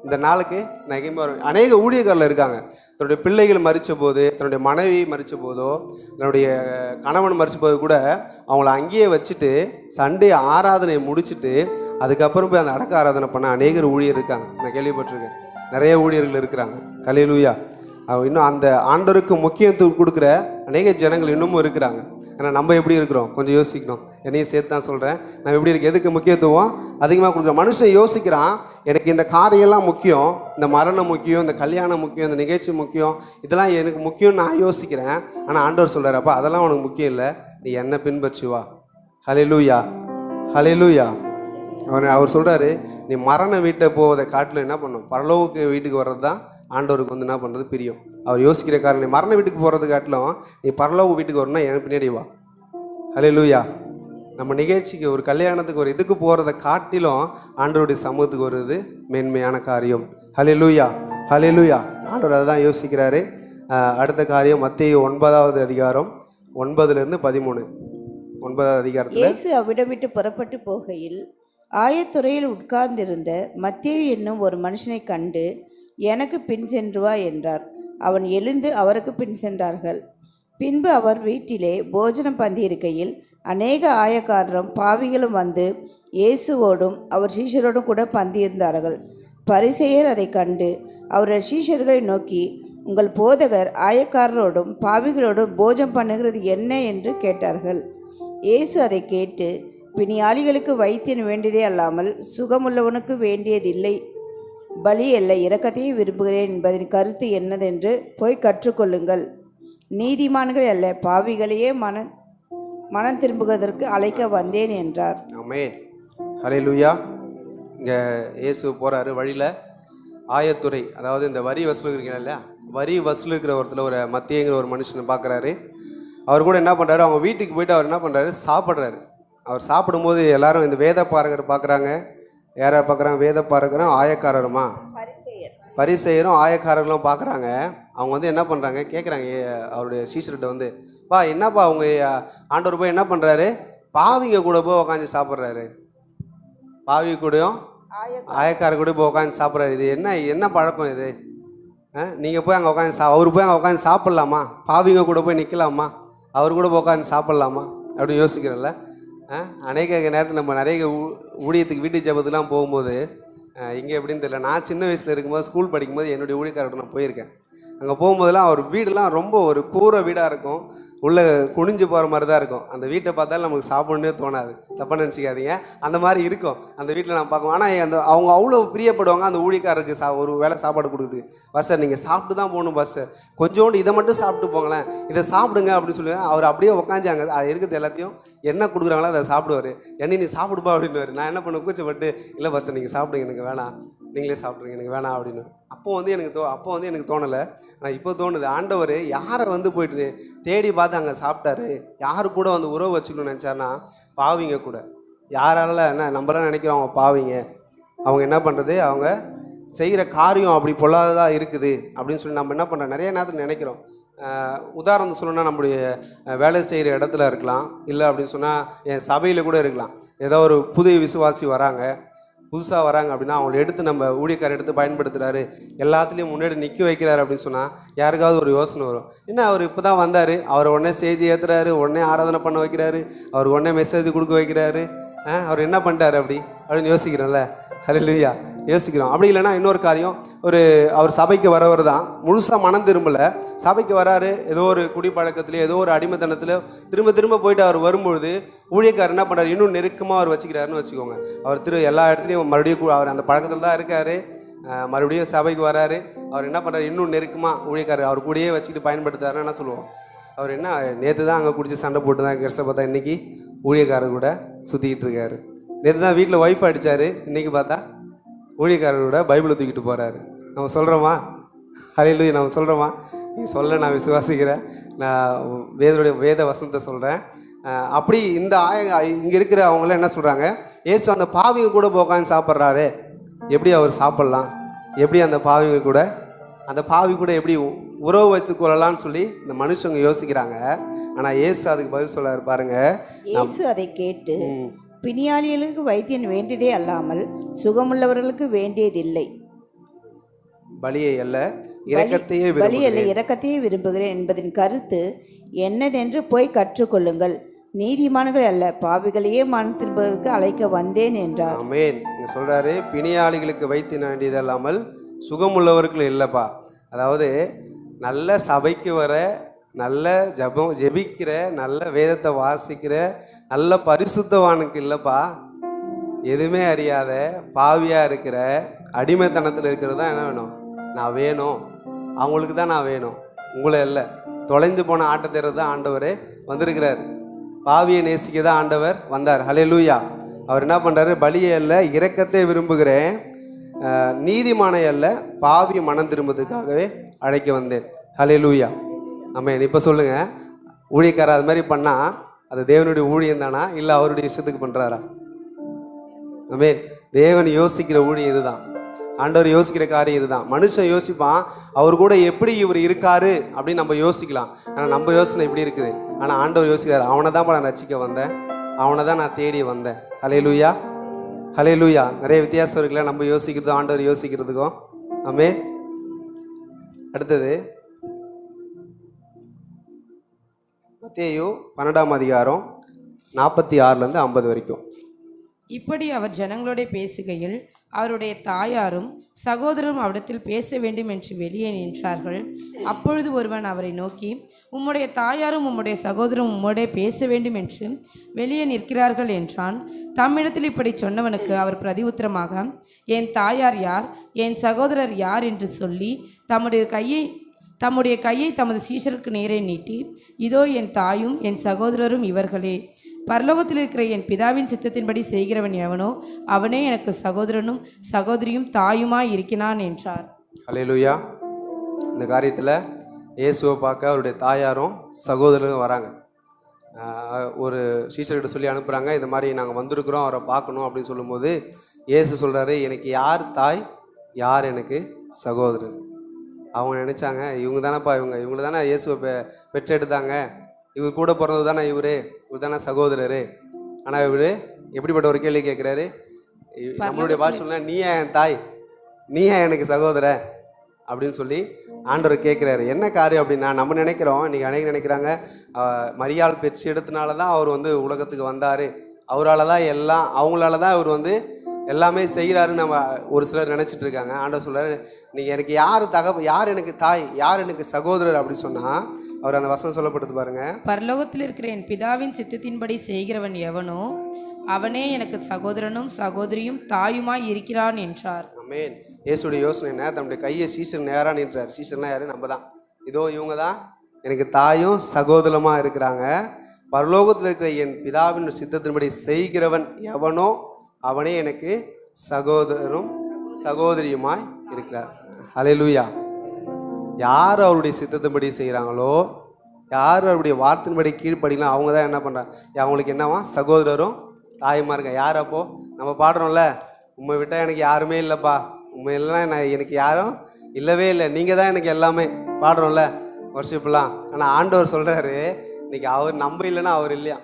இந்த நாளுக்கு நான் எங்கேயுமே வர. அநேக ஊழியர்களில் இருக்காங்க, தன்னுடைய பிள்ளைகள் மறித்த போது, தன்னுடைய மனைவி மறித்த போதோ, தன்னுடைய கணவன் மறித்த போது கூட அவங்கள அங்கேயே வச்சுட்டு சண்டே ஆராதனை முடிச்சுட்டு அதுக்கப்புறம் போய் அந்த அடக்க ஆராதனை பண்ண அநேகர் ஊழியர் இருக்காங்க. நான் கேள்விப்பட்டிருக்கேன், நிறைய ஊழியர்கள் இருக்கிறாங்க. ஹல்லேலூயா. இன்னும் அந்த ஆண்டவருக்கு முக்கியத்துவம் கொடுக்குற அநேக ஜனங்கள் இன்னமும் இருக்கிறாங்க. ஏன்னா நம்ம எப்படி இருக்கிறோம் கொஞ்சம் யோசிக்கணும். என்னையும் சேர்த்து தான் சொல்கிறேன். நம்ம எப்படி இருக்கு, எதுக்கு முக்கியத்துவம் அதிகமாக கொடுக்குறோம். மனுஷன் யோசிக்கிறான், எனக்கு இந்த காரியெல்லாம் முக்கியம், இந்த மரணம் முக்கியம், இந்த கல்யாணம் முக்கியம், இந்த நிகழ்ச்சி முக்கியம், இதெல்லாம் எனக்கு முக்கியம்னு நான் யோசிக்கிறேன். ஆனால் ஆண்டவர் சொல்கிறார், அப்பா அதெல்லாம் உனக்கு முக்கியம் இல்லை, நீ என்ன பின்பற்றி வா. ஹல்லேலூயா, ஹல்லேலூயா. அவர் சொல்கிறாரு, நீ மரண வீட்டை போவதை காட்டில் என்ன பண்ணும், பரலோகத்துக்கு வீட்டுக்கு வர்றது தான் ஆண்டவருக்கு வந்து என்ன பண்ணுறது பிரியம். அவர் யோசிக்கிற காரணம், நீ மரண வீட்டுக்கு போகிறது காட்டிலும் நீ பரலோக வீட்டுக்கு வரணும்னா என் பின்னாடி வா. ஹல்லேலூயா. நம்ம நிகழ்ச்சிக்கு ஒரு கல்யாணத்துக்கு ஒரு இதுக்கு போகிறத காட்டிலும் ஆண்டவருடைய சமூகத்துக்கு வருது மேன்மையான காரியம். ஹல்லேலூயா, ஹல்லேலூயா. ஆண்டவர் அதை தான் யோசிக்கிறாரு. அடுத்த காரியம் மத்தேயு 9வது அதிகாரம் 9லேருந்து 13. 9வது அதிகாரத்தில் இயேசு அவ்விடம் விட்டு புறப்பட்டு போகையில் ஆயத்துறையில் உட்கார்ந்திருந்த மத்தேயு என்னும் ஒரு மனுஷனை கண்டு, எனக்கு பின் சென்று வா என்றார். அவன் எழுந்து அவருக்கு பின் சென்றார்கள். பின்பு அவர் வீட்டிலே போஜனம் பந்தியிருக்கையில் அநேக ஆயக்காரரும் பாவிகளும் வந்து இயேசுவோடும் அவர் சீஷரோடும் கூட பந்தியிருந்தார்கள். பரிசேயர் அதை கண்டு அவர்கள் சீஷர்களை நோக்கி, உங்கள் போதகர் ஆயக்காரரோடும் பாவிகளோடும் போஜனம் பண்ணுகிறது என்ன என்று கேட்டார்கள். இயேசு அதை கேட்டு, பிணியாளிகளுக்கு வைத்தியன் வேண்டியதே அல்லாமல் சுகமுள்ளவனுக்கு வேண்டியதில்லை, பலி அல்ல, இரக்கத்தையே விரும்புகிறேன் என்பதின் கருத்து என்னதென்று போய் கற்றுக்கொள்ளுங்கள். நீதிமான்கள் அல்ல, பாவிகளையே மனம் திரும்புவதற்கு அழைக்க வந்தேன் என்றார். ஆமென், ஹல்லேலூயா. இங்கே இயேசு போகிறாரு, வழியில் ஆயத்துறை, அதாவது இந்த வரி வசூலுக்கிறீங்க இல்லையா, வரி வசூலுக்கிற ஒருத்தர் ஒரு மத்தியங்கிற ஒரு மனுஷனை பார்க்குறாரு. அவர் கூட என்ன பண்ணுறாரு, அவங்க வீட்டுக்கு போயிட்டு அவர் என்ன பண்ணுறாரு, சாப்பிட்றாரு. அவர் சாப்பிடும்போது எல்லாரும் இந்த வேத பாரகர் பார்க்குறாங்க. யாரை பார்க்குறாங்க, வேத பாரகரும் ஆயக்காரருமா, பரிசேயரும் ஆயக்காரர்களும் பார்க்குறாங்க. அவங்க வந்து என்ன பண்ணுறாங்க, கேட்குறாங்க அவருடைய சீஷர்கிட்ட வந்து, பா என்னப்பா அவங்க ஆண்டவர் போய் என்ன பண்ணுறாரு, பாவிங்க கூட போய் உட்காந்து சாப்பிட்றாரு, பாவி கூடயும் ஆயக்கார கூட போய் உட்காந்து சாப்பிட்றாரு. இது என்ன பழக்கம் இது? நீங்கள் போய் அங்கே உட்காந்து அவர் போய் அங்கே உட்காந்து சாப்பிட்லாமா, பாவிங்க கூட போய் நிற்கலாமா, அவர் கூட போய் உட்காந்து சாப்பிட்லாமா அப்படின்னு யோசிக்கிறோம்ல. அநேக நேரத்தில் நம்ம நிறைய ஊழியத்துக்கு வீட்டு ஜபத்துக்குலாம் போகும்போது இங்கே எப்படின்னு தெரியல, நான் சின்ன வயசில் இருக்கும்போது ஸ்கூல் படிக்கும்போது என்னுடைய ஊழியக்காரர்கிட்ட நான் போயிருக்கேன். அங்கே போகும்போதெல்லாம் அவர் வீடெலாம் ரொம்ப ஒரு கூரை வீடாக இருக்கும், உள்ளே குனிஞ்சு போகிற மாதிரி தான் இருக்கும். அந்த வீட்டை பார்த்தாலும் நமக்கு சாப்பிடணுன்னே தோணாது, தப்பாக நினச்சிக்காதீங்க, அந்த மாதிரி இருக்கும் அந்த வீட்டில் நான் பார்க்குவோம். ஆனால் அவங்க அவ்வளோ பிரியப்படுவாங்க அந்த ஊழியக்காரருக்கு ஒரு வேளை சாப்பாடு கொடுக்குது. பஸ்ஸை நீங்கள் சாப்பிட்டு தான் போகணும், பஸ்ஸை கொஞ்சோண்டு இதை மட்டும் சாப்பிட்டு போங்களேன், இதை சாப்பிடுங்க அப்படின்னு சொல்லுவேன். அவர் அப்படியே உட்காந்தாங்க, அது இருக்கிறது எல்லாத்தையும் என்ன கொடுக்குறாங்களோ அதை சாப்பிடுவார். என்ன நீ சாப்பிடுப்பா அப்படின்னுவார். நான் என்ன பண்ண கூச்சப்பட்டு, இல்லை பஸ்ஸை நீங்கள் சாப்பிடுங்க, எனக்கு வேணாம், நீங்களே சாப்பிட்ருங்க, எனக்கு வேணாம் அப்படின்னு. அப்போ வந்து எனக்கு தோணலை, ஆனால் இப்போ தோணுது, ஆண்டவர் யாரை வந்து போயிட்டு தேடி பார்த்து அங்கே சாப்பிட்டாரு, யாரு கூட வந்து உறவு வச்சுக்கணும்னு நினச்சாருன்னா பாவிங்க கூட. யாரால என்ன நம்மளாம் நினைக்கிறோம் அவங்க பாவிங்க, அவங்க என்ன பண்ணுறது, அவங்க செய்கிற காரியம் அப்படி பொல்லாததாக இருக்குது அப்படின்னு சொல்லி நம்ம என்ன பண்ணுறோம், நிறைய நேரத்தில் நினைக்கிறோம். உதாரணம் சொல்லணும்னா நம்முடைய வேலை செய்கிற இடத்துல இருக்கலாம், இல்லை அப்படின்னு சொன்னால் என் சபையில் கூட இருக்கலாம். ஏதோ ஒரு புது விசுவாசி வராங்க, புதுசாக வராங்க அப்படின்னா அவங்களை எடுத்து நம்ம ஊழியக்காரர் எடுத்து பயன்படுத்துகிறாரு, எல்லாத்துலேயும் முன்னாடி நிற்க வைக்கிறாரு அப்படின்னு சொன்னால் யாருக்காவது ஒரு யோசனை வரும், என்ன அவர் இப்போ தான் வந்தார், அவர் உடனே ஸ்டேஜ் ஏற்றுறாரு, உடனே ஆராதனை பண்ண வைக்கிறாரு, அவர் உடனே மெசேஜ் கொடுக்க வைக்கிறாரு, அவர் என்ன பண்ணிட்டார் அப்படின்னு யோசிக்கிறோம்ல. ஹல்லேலூயா, யோசிக்கிறோம். அப்படி இல்லைன்னா இன்னொரு காரியம், அவர் சபைக்கு வரவர் தான் முழுசாக மனம் திரும்பலை, சபைக்கு வராரு, ஏதோ ஒரு குடிப்பழக்கத்துலேயோ ஏதோ ஒரு அடிமைத்தனத்தில் திரும்ப போயிட்டு அவர் வரும்பொழுது ஊழியக்காரர் என்ன பண்ணுறாரு, இன்னும் நெருக்கமாக அவர் வச்சுக்கிறாருன்னு வச்சுக்கோங்க. அவர் எல்லா இடத்துலையும் மறுபடியும் அவர் அந்த பழக்கத்தில் தான் இருக்கார், மறுபடியும் சபைக்கு வராரு, அவர் என்ன பண்ணுறாரு, இன்னும் நெருக்கமாக ஊழியக்காரர் அவர் கூடயே வச்சுக்கிட்டு பயன்படுத்துறாருன்னு என்ன சொல்லுவோம். அவர் என்ன நேற்று தான் அங்கே குடிச்சு சண்டை போட்டு தான் கஷ்டம் பார்த்தா இன்றைக்கி ஊழியக்காரர் கூட சுற்றிக்கிட்டு இருக்காரு. நேற்று தான் வீட்டில் ஒய்ஃப் அடித்தார், இன்றைக்கி பார்த்தா ஊழியக்காரரோட பைபிளை தூக்கிட்டு போகிறாரு. நம்ம சொல்கிறோமா? ஹல்லேலூயா, நம்ம சொல்கிறோமா? நீ சொல்ல நான் விசுவாசிக்கிறேன், நான் வேத வசனத்தை சொல்கிறேன். அப்படி இந்த இங்கே இருக்கிற அவங்களாம் என்ன சொல்கிறாங்க, ஏசு அந்த பாவிங்க கூட உட்காந்து சாப்பிட்றாரு, எப்படி அவர் சாப்பிட்லாம், எப்படி அந்த பாவி கூட எப்படி உறவு வைத்துக் கொள்ளலாம்னு சொல்லி இந்த மனுஷங்க யோசிக்கிறாங்க. ஆனால் ஏசு அதுக்கு பதில் சொல்றாரு பாருங்க. ஏசு அதை கேட்டு, பிணியாளிகளுக்கு வைத்தியன் வேண்டியதே அல்லாமல் சுகமுள்ளவர்களுக்கு வேண்டியதில்லை, பலியை அல்ல இரக்கத்தையே விரும்புகிறேன் என்பதின் கருத்து என்னதென்று போய் கற்றுக்கொள்ளுங்கள். நீதிமான்கள் அல்ல, பாவிகளையே மனம் திரும்புவதற்கு அழைக்க வந்தேன் என்றார். ஆமென். இங்க சொல்றாரு, பிணியாளிகளுக்கு வைத்தியன் வேண்டியது அல்லாமல் சுகமுள்ளவர்கள் இல்லைப்பா. அதாவது நல்ல சபைக்கு வர நல்ல ஜெபிக்கிற, நல்ல வேதத்தை வாசிக்கிற, நல்ல பரிசுத்தவானுக்கு இல்லைப்பா. எதுவுமே அறியாத பாவியாக இருக்கிற, அடிமைத்தனத்தில் இருக்கிறது தான் என்ன வேணும்? நான் வேணும். அவங்களுக்கு தான் நான் வேணும், உங்களை இல்லை. தொலைந்து போன ஆட்டத்தேர்றது தான் ஆண்டவர் வந்திருக்கிறார். பாவியை நேசிக்க தான் ஆண்டவர் வந்தார். ஹல்லேலூயா. அவர் என்ன பண்ணுறாரு? பலியை அல்ல இரக்கத்தை விரும்புகிறேன், நீதிமானை அல்ல பாவி மனம் திரும்புவதற்காகவே அழைக்க வந்தேன். ஹல்லேலூயா. ஆமென். இப்போ சொல்லுங்கள், ஊழியக்காரர் அது மாதிரி பண்ணால் அது தேவனுடைய ஊழியம் தானா, இல்லை அவருடைய இஷ்டத்துக்கு பண்ணுறாரா? ஆமென். தேவன் யோசிக்கிற ஊழியம் இதுதான். ஆண்டவர் யோசிக்கிற காரியம் இதுதான். மனுஷன் யோசிப்பான், அவர் கூட எப்படி இவர் இருக்காரு அப்படின்னு நம்ம யோசிக்கலாம். ஆனால் நம்ம யோசனை இப்படி இருக்குது. ஆனால் ஆண்டவர் யோசிக்கிறார், அவனை தான் நான் ரட்சிக்க வந்தேன், அவனை தான் நான் தேடி வந்தேன். ஹல்லேலூயா, ஹல்லேலூயா. நிறைய வித்தியாசம் இருக்குல்ல நம்ம யோசிக்கிறதும் ஆண்டவர் யோசிக்கிறதுக்கும். ஆமென். அடுத்தது மத்தேயு 12ஆம் அதிகாரம் 46 50 வரைக்கும். இப்படி அவர் ஜனங்களோட பேசுகையில் அவருடைய தாயாரும் சகோதரரும் அவரிடத்தில் பேச வேண்டும் என்று வெளியே நின்றார்கள். அப்பொழுது ஒருவன் அவரை நோக்கி, உம்முடைய தாயாரும் உம்முடைய சகோதரரும் உம்முடைய பேச வேண்டும் என்று வெளியே நிற்கிறார்கள் என்றான். தம்மிடத்தில் இப்படி சொன்னவனுக்கு அவர் பிரதியுத்தரமாக, என் தாயார் யார், என் சகோதரர் யார் என்று சொல்லி தம்முடைய கையை தமது சீஷருக்கு நேரே நீட்டி, இதோ என் தாயும் என் சகோதரரும் இவர்களே, பரலோகத்தில் இருக்கிற என் பிதாவின் சித்தத்தின்படி செய்கிறவன் எவனோ அவனே எனக்கு சகோதரனும் சகோதரியும் தாயுமாய் இருக்கிறான் என்றார். ஹல்லேலூயா. இந்த காரியத்தில் இயேசுவை பார்க்க அவருடைய தாயாரும் சகோதரரும் வராங்க. ஒரு சீஷர்கிட்ட சொல்லி அனுப்புகிறாங்க, இந்த மாதிரி நாங்கள் வந்திருக்கிறோம், அவரை பார்க்கணும் அப்படின்னு சொல்லும்போது இயேசு சொல்கிறாரு, எனக்கு யார் தாய், யார் எனக்கு சகோதரன். அவங்க நினச்சாங்க, இவங்க தானேப்பா, இவங்களை தானே இயேசுவை பெற்றெடுத்தாங்க, இவர் கூட பிறந்தது தானே இவர் தானே சகோதரர். ஆனால் இவர் எப்படிப்பட்ட ஒரு கேள்வி கேட்குறாரு? நம்மளுடைய பாஷைல, நீயா என் தாய், நீயா எனக்கு சகோதர அப்படின்னு சொல்லி ஆண்டவர் கேட்குறாரு. என்ன காரியம் அப்படின்னா, நம்ம நினைக்கிறோம், இன்றைக்கி அநேகம் நினைக்கிறாங்க, மரியாள் பெற்று எடுத்தனால தான் அவர் உலகத்துக்கு வந்தார், அவரால் தான் எல்லாம், அவங்களால தான் இவர் எல்லாமே செய்கிறாருன்னு நம்ம ஒரு சிலர் நினச்சிட்டு இருக்காங்க. ஆண்டவர் சொல்கிறார், நீங்கள் எனக்கு யார் எனக்கு தாய், யார் எனக்கு சகோதரர் அப்படி சொன்னால் அவர் அந்த வசனம் சொல்லப்படுது பாருங்க. பரலோகத்தில் இருக்கிற என் பிதாவின் சித்தத்தின்படி செய்கிறவன் எவனோ அவனே எனக்கு சகோதரனும் சகோதரியும் தாயுமாய் இருக்கிறான் என்றார். ஆமென். இயேசுடைய யோசனை என்ன? தன்னுடைய கையை சீசன் நேராக நின்றார். சீசன்னா யாரு? நம்ம தான். இதோ இவங்க தான் எனக்கு தாயும் சகோதரமாக இருக்கிறாங்க. பரலோகத்தில் இருக்கிற என் பிதாவின் சித்தத்தின்படி செய்கிறவன் எவனோ அவனே எனக்கு சகோதரனும் சகோதரியுமாய் இருக்கிறார். ஹல்லேலூயா. யார் அவருடைய சித்தத்தின்படி செய்கிறாங்களோ, யார் அவருடைய வார்த்தையின்படி கீழ்ப்படிக்கலாம், அவங்க தான் என்ன பண்ணுறாங்க, அவங்களுக்கு என்னவா சகோதரரும் தாயுமா இருக்க. யார் அப்போ நம்ம பாடுறோம்ல, உண்மை விட்டால் எனக்கு யாருமே இல்லைப்பா, உண்மை இல்லைன்னா எனக்கு யாரும் இல்லவே இல்லை, நீங்கள் தான் எனக்கு எல்லாமே பாடுறோம்ல வர்ஷிப்லாம். ஆனால் ஆண்டவர் சொல்கிறாரு, இன்னைக்கு அவர் நம்ம இல்லைன்னா அவர் இல்லையா.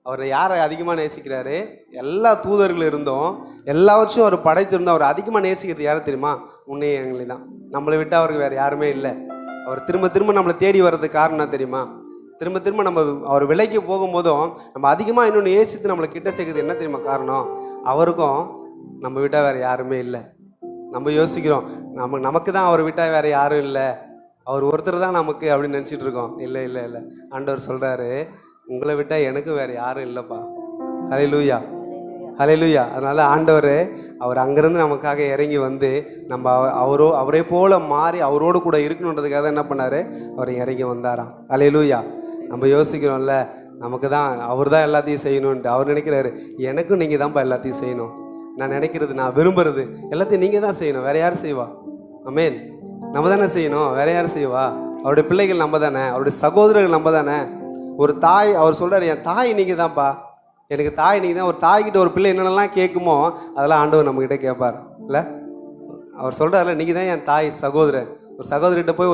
அவர் யாரை அதிகமாக நேசிக்கிறாரு? எல்லா தூதர்கள் இருந்தோம், எல்லாவற்றையும் அவர் படைத்திருந்தோம். அவர் அதிகமாக நேசிக்கிறது யாரை தெரியுமா? உன்னையே எங்களை தான். நம்மளை விட்டு அவருக்கு வேறு யாருமே இல்லை. அவர் திரும்ப திரும்ப நம்மளை தேடி வர்றதுக்கு காரணம் என்ன தெரியுமா? திரும்ப திரும்ப நம்ம அவர் விலைக்கு போகும்போதும் நம்ம அதிகமாக இன்னொன்று நேசித்து நம்மளை கிட்ட சேர்க்குறது என்ன தெரியுமா காரணம்? அவருக்கும் நம்ம விட்டால் வேறு யாருமே இல்லை. நம்ம யோசிக்கிறோம், நமக்கு தான் அவர் விட்டால் வேறு யாரும் இல்லை, அவர் ஒருத்தர் தான் நமக்கு அப்படின்னு நினச்சிட்டு இருக்கோம். இல்லை இல்லை இல்லை, ஆண்டவர் சொல்கிறாரு, உங்களை விட்டால் எனக்கு வேறு யாரும் இல்லைப்பா. ஹல்லேலூயா, ஹல்லேலூயா. அதனால் ஆண்டவர் அவர் அங்கேருந்து நமக்காக இறங்கி வந்து நம்ம அவரே போல் மாறி அவரோடு கூட இருக்கணுன்றதுக்காக தான் என்ன பண்ணார், அவர் இறங்கி வந்தாராம். ஹல்லேலூயா. நம்ம யோசிக்கிறோம்ல, நமக்கு தான் அவர் தான் எல்லாத்தையும் செய்யணுன்ட்டு. அவர் நினைக்கிறாரு, எனக்கும் நீங்கள் தான்ப்பா எல்லாத்தையும் செய்யணும். நான் நினைக்கிறது, நான் விரும்புகிறது எல்லாத்தையும் நீங்கள் தான் செய்யணும், வேறு யார் செய்வா? ஆமென். நம்ம தானே செய்யணும், வேறு யார் செய்வா? அவருடைய பிள்ளைகள் நம்ம தானே, அவருடைய சகோதரர்கள் நம்ம தானே. ஒரு தாய், அவர் சொல்கிறார், என் தாய் நீங்கள் தான்ப்பா, எனக்கு தாய் நீங்கள் தான். ஒரு தாய்கிட்ட ஒரு பிள்ளை என்னென்னலாம் கேட்குமோ அதெல்லாம் ஆண்டவர் நம்மக்கிட்ட கேட்பார் இல்லை? அவர் சொல்கிறார்ல, நீங்கள் தான் என் தாய் சகோதரர். ஒரு சகோதரிகிட்ட போய்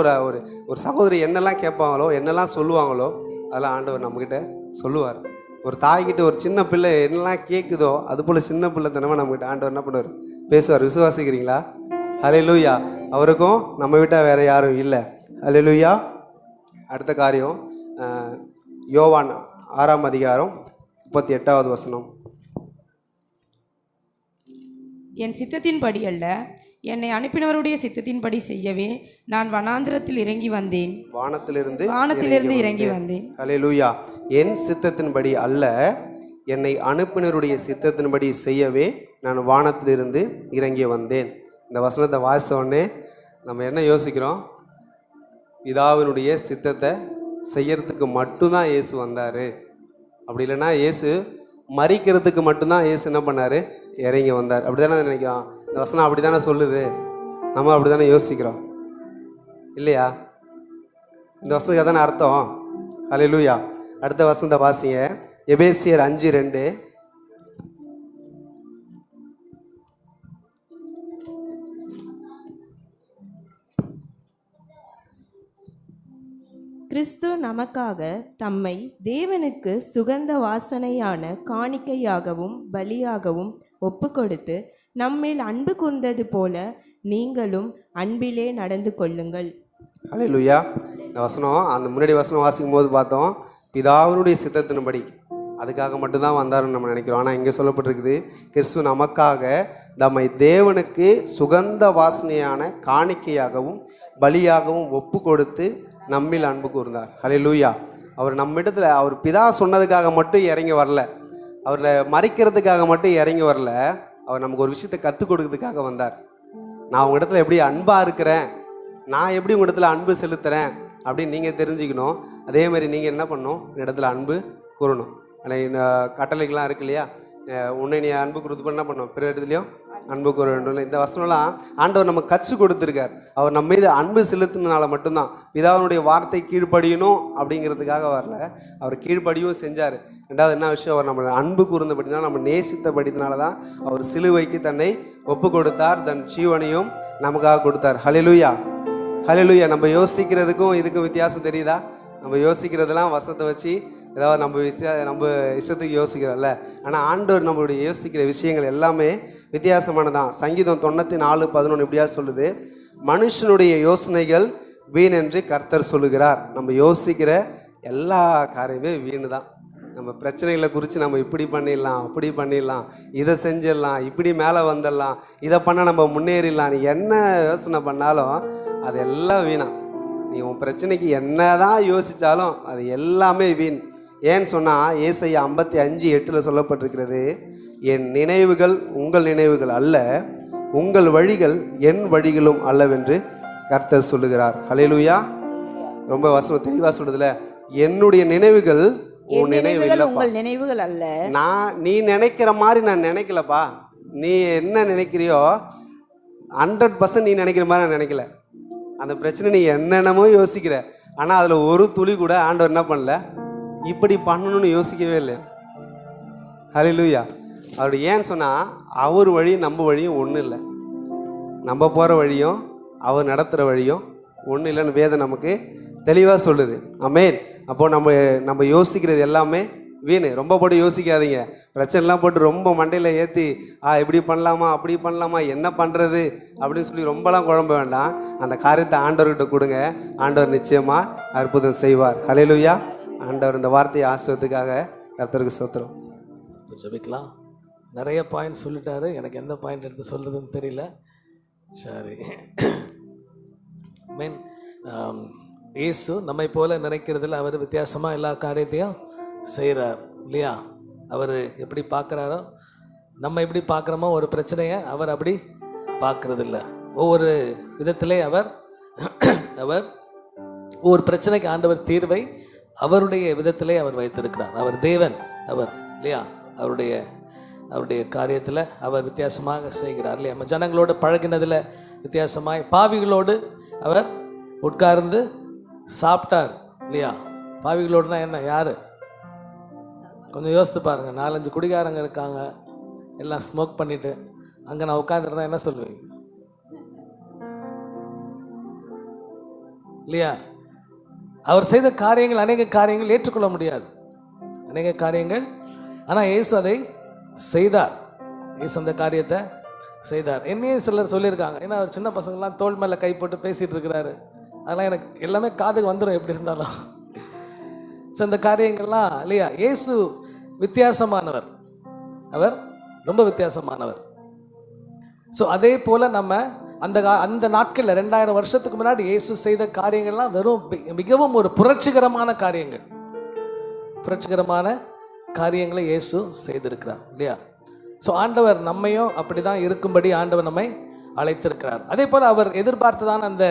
ஒரு சகோதரி என்னெல்லாம் கேட்பாங்களோ, என்னெல்லாம் சொல்லுவாங்களோ அதெல்லாம் ஆண்டவர் நம்மக்கிட்ட சொல்லுவார். ஒரு தாய்கிட்ட ஒரு சின்ன பிள்ளை என்னெல்லாம் கேட்குதோ அதுபோல் சின்ன பிள்ளை தினமும் நம்மகிட்ட ஆண்டவர் என்ன பண்ணுவார், பேசுவார். விசுவாசிக்கிறீங்களா? ஹல்லேலூயா. அவருக்கும் நம்ம விட்டால் வேறு யாரும் இல்லை. ஹல்லேலூயா. அடுத்த காரியம், யோவான் 6ஆம் அதிகாரம் 38வது வசனம். என் சித்தத்தின்படி அல்ல, என்னை அனுப்பினவருடைய சித்தத்தின்படி செய்யவே நான் வனாந்திரத்தில் இறங்கி வந்தேன். வானத்திலிருந்து இறங்கி வந்தேன். ஹல்லேலூயா. என் சித்தத்தின்படி அல்ல, என்னை அனுப்பினருடைய சித்தத்தின்படி செய்யவே நான் வானத்திலிருந்து இறங்கி வந்தேன். இந்த வசனத்தை வாசித்த உடனே நம்ம என்ன யோசிக்கிறோம்? பிதாவினுடைய சித்தத்தை செய்யறதுக்கு மட்டும்தான் இயேசு வந்தார். அப்படி இல்லைன்னா இயேசு மரிக்கிறதுக்கு மட்டும்தான் இயேசு என்ன பண்ணார்? இறங்கி வந்தார். அப்படி தானே நினைக்கிறோம். இந்த வசனம் அப்படி தானே சொல்லுது. நம்ம அப்படி தானே யோசிக்கிறோம் இல்லையா? இந்த வசனத்துக்கு தானே அர்த்தம். ஹல்லேலூயா. அடுத்த வசனத்தை வாசிங்க. எபேசியர் 5:2. கிறிஸ்து நமக்காக தம்மை தேவனுக்கு சுகந்த வாசனையான காணிக்கையாகவும் பலியாகவும் ஒப்புக்கொடுத்து நம்மில் அன்பு கூர்ந்தது போல நீங்களும் அன்பிலே நடந்து கொள்ளுங்கள். ஹல்லேலூயா. இந்த வசனம் அந்த முன்னாடி வசனம் வாசிக்கும் போது பார்த்தோம், பிதாவினுடைய சித்தத்தின்படி அதுக்காக மட்டும்தான் வந்தாருன்னு நம்ம நினைக்கிறோம். ஆனால் இங்கே சொல்லப்பட்டிருக்குது, கிறிஸ்து நமக்காக தம்மை தேவனுக்கு சுகந்த வாசனையான காணிக்கையாகவும் பலியாகவும் ஒப்பு கொடுத்து நம்மில் அன்பு கூர்ந்தார். ஹல்லேலூயா. அவர் நம்மிடத்தில் அவர் பிதா சொன்னதுக்காக மட்டும் இறங்கி வரல, அவரை மறிக்கிறதுக்காக மட்டும் இறங்கி வரல, அவர் நமக்கு ஒரு விஷயத்தை கற்றுக் கொடுக்கறதுக்காக வந்தார். நான் உங்கள் இடத்துல எப்படி அன்பாக இருக்கிறேன், நான் எப்படி உங்கள் இடத்துல அன்பு செலுத்துகிறேன் அப்படின்னு நீங்கள் தெரிஞ்சுக்கணும். அதே மாதிரி நீங்கள் என்ன பண்ணணும்? இடத்துல அன்பு கூறணும். ஆனால் கட்டளைகள்லாம் இருக்கு இல்லையா? உன்னை நீ அன்பு கொடுத்து என்ன பண்ணணும்? பிற இடத்துலையும் அன்பு கூற வேண்டும். இந்த வசனம்லாம் ஆண்டவர் நம்ம கற்றுக் கொடுத்துருக்கார். அவர் நம்ம மீது அன்பு செலுத்தினால மட்டும்தான். பிதாவினுடைய வார்த்தை கீழ்ப்படியணும் அப்படிங்கிறதுக்காக வரல, அவர் கீழ்ப்படியும் செஞ்சார். ரெண்டாவது என்ன விஷயம்? அவர் நம்ம அன்பு கூர்ந்தபடினால, நம்ம நேசித்தபடினால தான் அவர் சிலுவைக்கு தன்னை ஒப்பு கொடுத்தார், தன் ஜீவனையும் நமக்காக கொடுத்தார். ஹல்லேலூயா. ஹல்லேலூயா. நம்ம யோசிக்கிறதுக்கும் இதுக்கும் வித்தியாசம் தெரியுதா? நம்ம யோசிக்கிறதெல்லாம் வசனத்தை வச்சு ஏதாவது நம்ம இஷ்டத்துக்கு யோசிக்கிறோம்ல. ஆனால் ஆண்டவர் நம்மளுடைய யோசிக்கிற விஷயங்கள் எல்லாமே வித்தியாசமானதான். சங்கீதம் 94:11 இப்படியா சொல்லுது, மனுஷனுடைய யோசனைகள் வீண் என்று கர்த்தர் சொல்லுகிறார். நம்ம யோசிக்கிற எல்லா காரியமே வீணு தான். நம்ம பிரச்சனைகளை குறித்து நம்ம இப்படி பண்ணிடலாம், அப்படி பண்ணிடலாம், இதை செஞ்சிடலாம், இப்படி மேலே வந்துடலாம், இதை பண்ணால் நம்ம முன்னேறிடலாம், நீ என்ன யோசனை பண்ணாலும் அது எல்லாம் வீணாம். நீ உன் பிரச்சனைக்கு என்ன தான் யோசித்தாலும் அது எல்லாமே வீண். ஏன்னு சொன்னால் ஏசாயா 55:8 சொல்லப்பட்டிருக்கிறது, என் நினைவுகள் உங்கள் நினைவுகள் அல்ல, உங்கள் வழிகள் என் வழிகளும் அல்லவென்று கர்த்தர் சொல்லுகிறார். ஹல்லேலூயா. ரொம்ப வசனம் தெளிவாக சொல்றதுல, என்னுடைய நினைவுகள் உன் நினைவுகள் அல்ல, நீ நினைக்கிற மாதிரி நான் நினைக்கலப்பா. நீ என்ன நினைக்கிறியோ 100% நீ நினைக்கிற மாதிரி நான் நினைக்கல. அந்த பிரச்சனை நீ என்னென்னமோ யோசிக்கிற, ஆனால் அதில் ஒரு துளி கூட ஆண்டவர் என்ன பண்ணல, இப்படி பண்ணணும்னு யோசிக்கவே இல்லை. ஹல்லேலூயா. அவர் ஏன்னு சொன்னால் அவர் வழியும் நம்ம வழியும் ஒன்றும் இல்லை, நம்ம போகிற வழியும் அவர் நடத்துகிற வழியும் ஒன்றும் இல்லைன்னு வேதம் நமக்கு தெளிவாக சொல்லுது. ஆமென். அப்போது நம்ம யோசிக்கிறது எல்லாமே வீணு. ரொம்ப போட்டு யோசிக்காதீங்க. பிரச்சனைலாம் போட்டு ரொம்ப மண்டையில் ஏற்றி இப்படி பண்ணலாமா, அப்படி பண்ணலாமா, என்ன பண்ணுறது அப்படின்னு சொல்லி ரொம்பலாம் குழம்ப வேண்டாம். அந்த காரியத்தை ஆண்டவர்கிட்ட கொடுங்க, ஆண்டவர் நிச்சயமாக அற்புதம் செய்வார். ஹல்லேலூயா. ஆண்டவர் இந்த வார்த்தையை ஆசிரியத்துக்காக கர்த்தருக்கு ஸ்தோத்திரம். ஜெபிக்கலாம். நிறைய பாயிண்ட் சொல்லிட்டாரு, எனக்கு எந்த பாயிண்ட் எடுத்து சொல்கிறதுன்னு தெரியல. சரி, மீன் இயேசு நம்மை போல நினைக்கிறதுல அவர் வித்தியாசமாக எல்லா காரியத்தையும் செய்கிறார் இல்லையா? அவர் எப்படி பார்க்குறாரோ நம்ம எப்படி பார்க்குறோமோ ஒரு பிரச்சனையை அவர் அப்படி பார்க்குறதில்ல. ஒவ்வொரு விதத்திலே அவர் ஒவ்வொரு பிரச்சனைக்கு ஆண்டவர் தீர்வை அவருடைய விதத்திலே அவர் வைத்திருக்கிறார். அவர் தேவன் அவர் இல்லையா? அவருடைய காரியத்தில் அவர் வித்தியாசமாக செய்கிறார் இல்லையா? நம்ம ஜனங்களோடு பழகினதில் வித்தியாசமாய் பாவிகளோடு அவர் உட்கார்ந்து சாப்பிட்டார் இல்லையா? பாவிகளோடுனா என்ன, யார்? கொஞ்சம் யோசித்து பாருங்கள். 4-5 குடிகாரங்க இருக்காங்க, எல்லாம் ஸ்மோக் பண்ணிவிட்டு, அங்கே நான் உட்காந்துருந்தா என்ன சொல்லுவீங்க இல்லையா? அவர் செய்த காரியங்கள் அநேக காரியங்கள் ஏற்றுக்கொள்ள முடியாது, அநேக காரியங்கள். ஆனால் இயேசு அதை செய்தார். இயேசு அந்த காரியத்தை செய்தார். என்னையே சிலர் சொல்லியிருக்காங்க, ஏன்னா அவர் சின்ன பசங்கள்லாம் தோள் மேலே கை போட்டு பேசிகிட்டு இருக்கிறாரு, அதெல்லாம் எனக்கு எல்லாமே காதுக்கு வந்துடும் எப்படி இருந்தாலும். ஸோ அந்த காரியங்கள்லாம் இல்லையா? இயேசு வித்தியாசமானவர், அவர் ரொம்ப வித்தியாசமானவர். ஸோ அதே போல் நம்ம அந்த நாட்களில் 2000 வருஷத்துக்கு முன்னாடி இயேசு செய்த காரியங்கள்லாம் வெறும் மிகவும் ஒரு புரட்சிகரமான காரியங்களை இயேசு செய்திருக்கிறார் இல்லையா? ஸோ ஆண்டவர் நம்மையும் அப்படிதான் இருக்கும்படி ஆண்டவர் நம்மை அழைத்திருக்கிறார். அதே போல் அவர் எதிர்பார்த்ததான் அந்த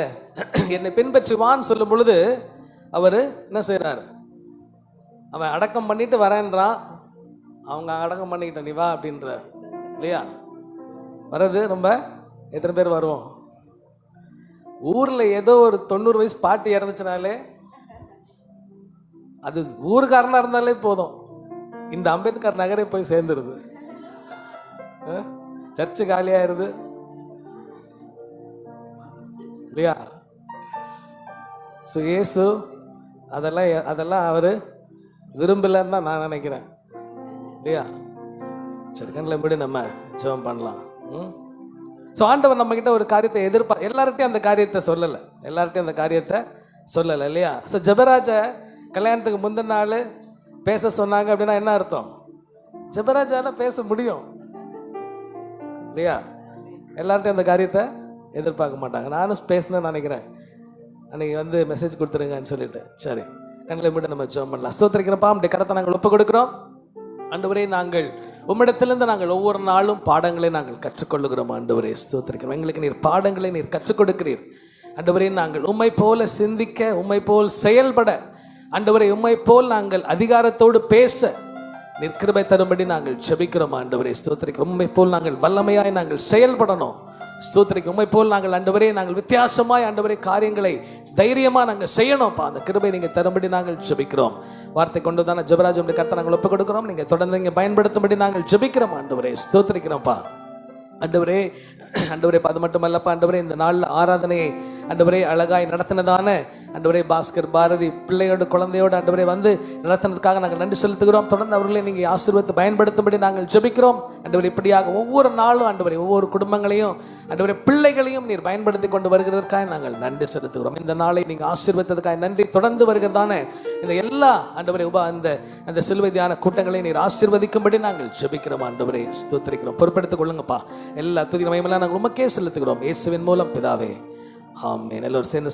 என்னை பின்பற்றுவான்னு சொல்லும் பொழுது அவர் என்ன செய்கிறார்? அவன் அடக்கம் பண்ணிட்டு வரேன்றான், அவங்க அடக்கம் பண்ணிக்கிட்ட நீ வா அப்படின்ற இல்லையா? வர்றது ரொம்ப எத்தனை பேர் வருவோம்? ஊரில் ஏதோ ஒரு 90 வயசு பாட்டி இறந்துச்சுனாலே அது ஊருக்காரனாக இருந்தாலே போதும், இந்த அம்பேத்கர் நகரே போய் சேர்ந்துருது, சர்ச்சு காலியாயிருது இல்லையா? ஸோ இயேசு அதெல்லாம் அவர் விரும்பலன்னு தான் நான் நினைக்கிறேன் இல்லையா? சரி, கண்ணில் மூடி நம்ம ஜெபம் பண்ணலாம். ஸோ ஆண்டவர் நம்மக்கிட்ட ஒரு காரியத்தை எல்லார்ட்டையும் அந்த காரியத்தை சொல்லலை இல்லையா? ஸோ ஜெபராஜ கல்யாணத்துக்கு முந்தின நாள் பேச சொன்னாங்க அப்படின்னா என்ன அர்த்தம்? ஜெபராஜால பேச முடியும் இல்லையா? எல்லார்ட்டையும் அந்த காரியத்தை எதிர்பார்க்க மாட்டாங்க. நானும் பேசணும்னு நினைக்கிறேன், அன்னைக்கு மெசேஜ் கொடுத்துருங்கன்னு சொல்லிட்டு. சரி, கண்ணில் மூடி நம்ம ஜெபம் பண்ணலாம். ஸ்தோத்திரிக்கிறப்பா, நம்முடைய கரத்தை நாங்கள் ஒப்பு கொடுக்குறோம். ஆண்டவரே, நாங்கள் உம்மிடத்திலிருந்து நாங்கள் ஒவ்வொரு நாளும் பாடங்களை நாங்கள் கற்றுக்கொள்ளுகிறோம். ஆண்டவரே ஸ்தோத்திரிக்கிறோம், எங்களுக்கு நீர் பாடங்களை நீர் கற்றுக் கொடுக்கிறீர். ஆண்டவரே, நாங்கள் உம்மை போல சிந்திக்க, உம்மை போல் செயல்பட, ஆண்டவரே உம்மை போல் நாங்கள் அதிகாரத்தோடு பேச நீர் கிருபை தரும்படி நாங்கள் ஜெபிக்கிறோம். ஆண்டவரே ஸ்தோத்திரிக்கிறோம், உம்மை போல் நாங்கள் வல்லமையாய் நாங்கள் செயல்படணும். ஸ்தோத்திரிக்கிறோம், உம்மை போல் நாங்கள் ஆண்டவரே நாங்கள் வித்தியாசமாய் ஆண்டவரே காரியங்களை தைரியமாக நாங்கள் செய்யணும்ப்பா. அந்த கிருபை நீங்கள் தரும்படி நாங்கள் ஜெபிக்கிறோம். வார்த்தை கொண்டு தானே ஜெபராஜனுடைய கருத்தை நாங்கள் ஒப்புக் கொடுக்கிறோம். நீங்கள் தொடர்ந்து இங்கே பயன்படுத்தும்படி நாங்கள் ஜெபிக்கிறோம். ஆண்டவரே ஸ்தோத்திரிக்கிறோம்ப்பா. ஆண்டவரே அது மட்டுமல்லப்பா ஆண்டவரே, இந்த நாளில் ஆராதனையை ஆண்டவரே அழகாய் நடத்தினதான ஆண்டவரே பாஸ்கர் பாரதி பிள்ளையோடு குழந்தையோடு ஆண்டவரே நடத்தினதுக்காக நாங்கள் நன்றி செலுத்துகிறோம். தொடர்ந்து அவர்களை நீங்கள் ஆசீர்வாதத்தை பயன்படுத்தும்படி நாங்கள் ஜெபிக்கிறோம். ஆண்டவரே, இப்படியாக ஒவ்வொரு நாளும் ஆண்டவரே ஒவ்வொரு குடும்பங்களையும் ஆண்டவரே பிள்ளைகளையும் நீர் பயன்படுத்தி கொண்டு வருகிறதற்காக நாங்கள் நன்றி செலுத்துகிறோம். இந்த நாளை நீங்கள் ஆசீர்வதித்ததுக்காக நன்றி. தொடர்ந்து வருகிறதான இந்த எல்லா ஆண்டவரே அந்த சிலுவை தியான கூட்டங்களை நீர் ஆசீர்வதிக்கும்படி நாங்கள் ஜெபிக்கிறோம். ஆண்டவரே ஸ்தோத்திரிக்கிறோம், பொறுப்பெடுத்துக் கொள்ளுங்கப்பா. எல்லா துதி மகிமையெல்லாம் நாங்கள் உமக்கே செலுத்துகிறோம், இயேசுவின் மூலம் பிதாவே, ஆமென். எல்லோரும் சேர்ந்து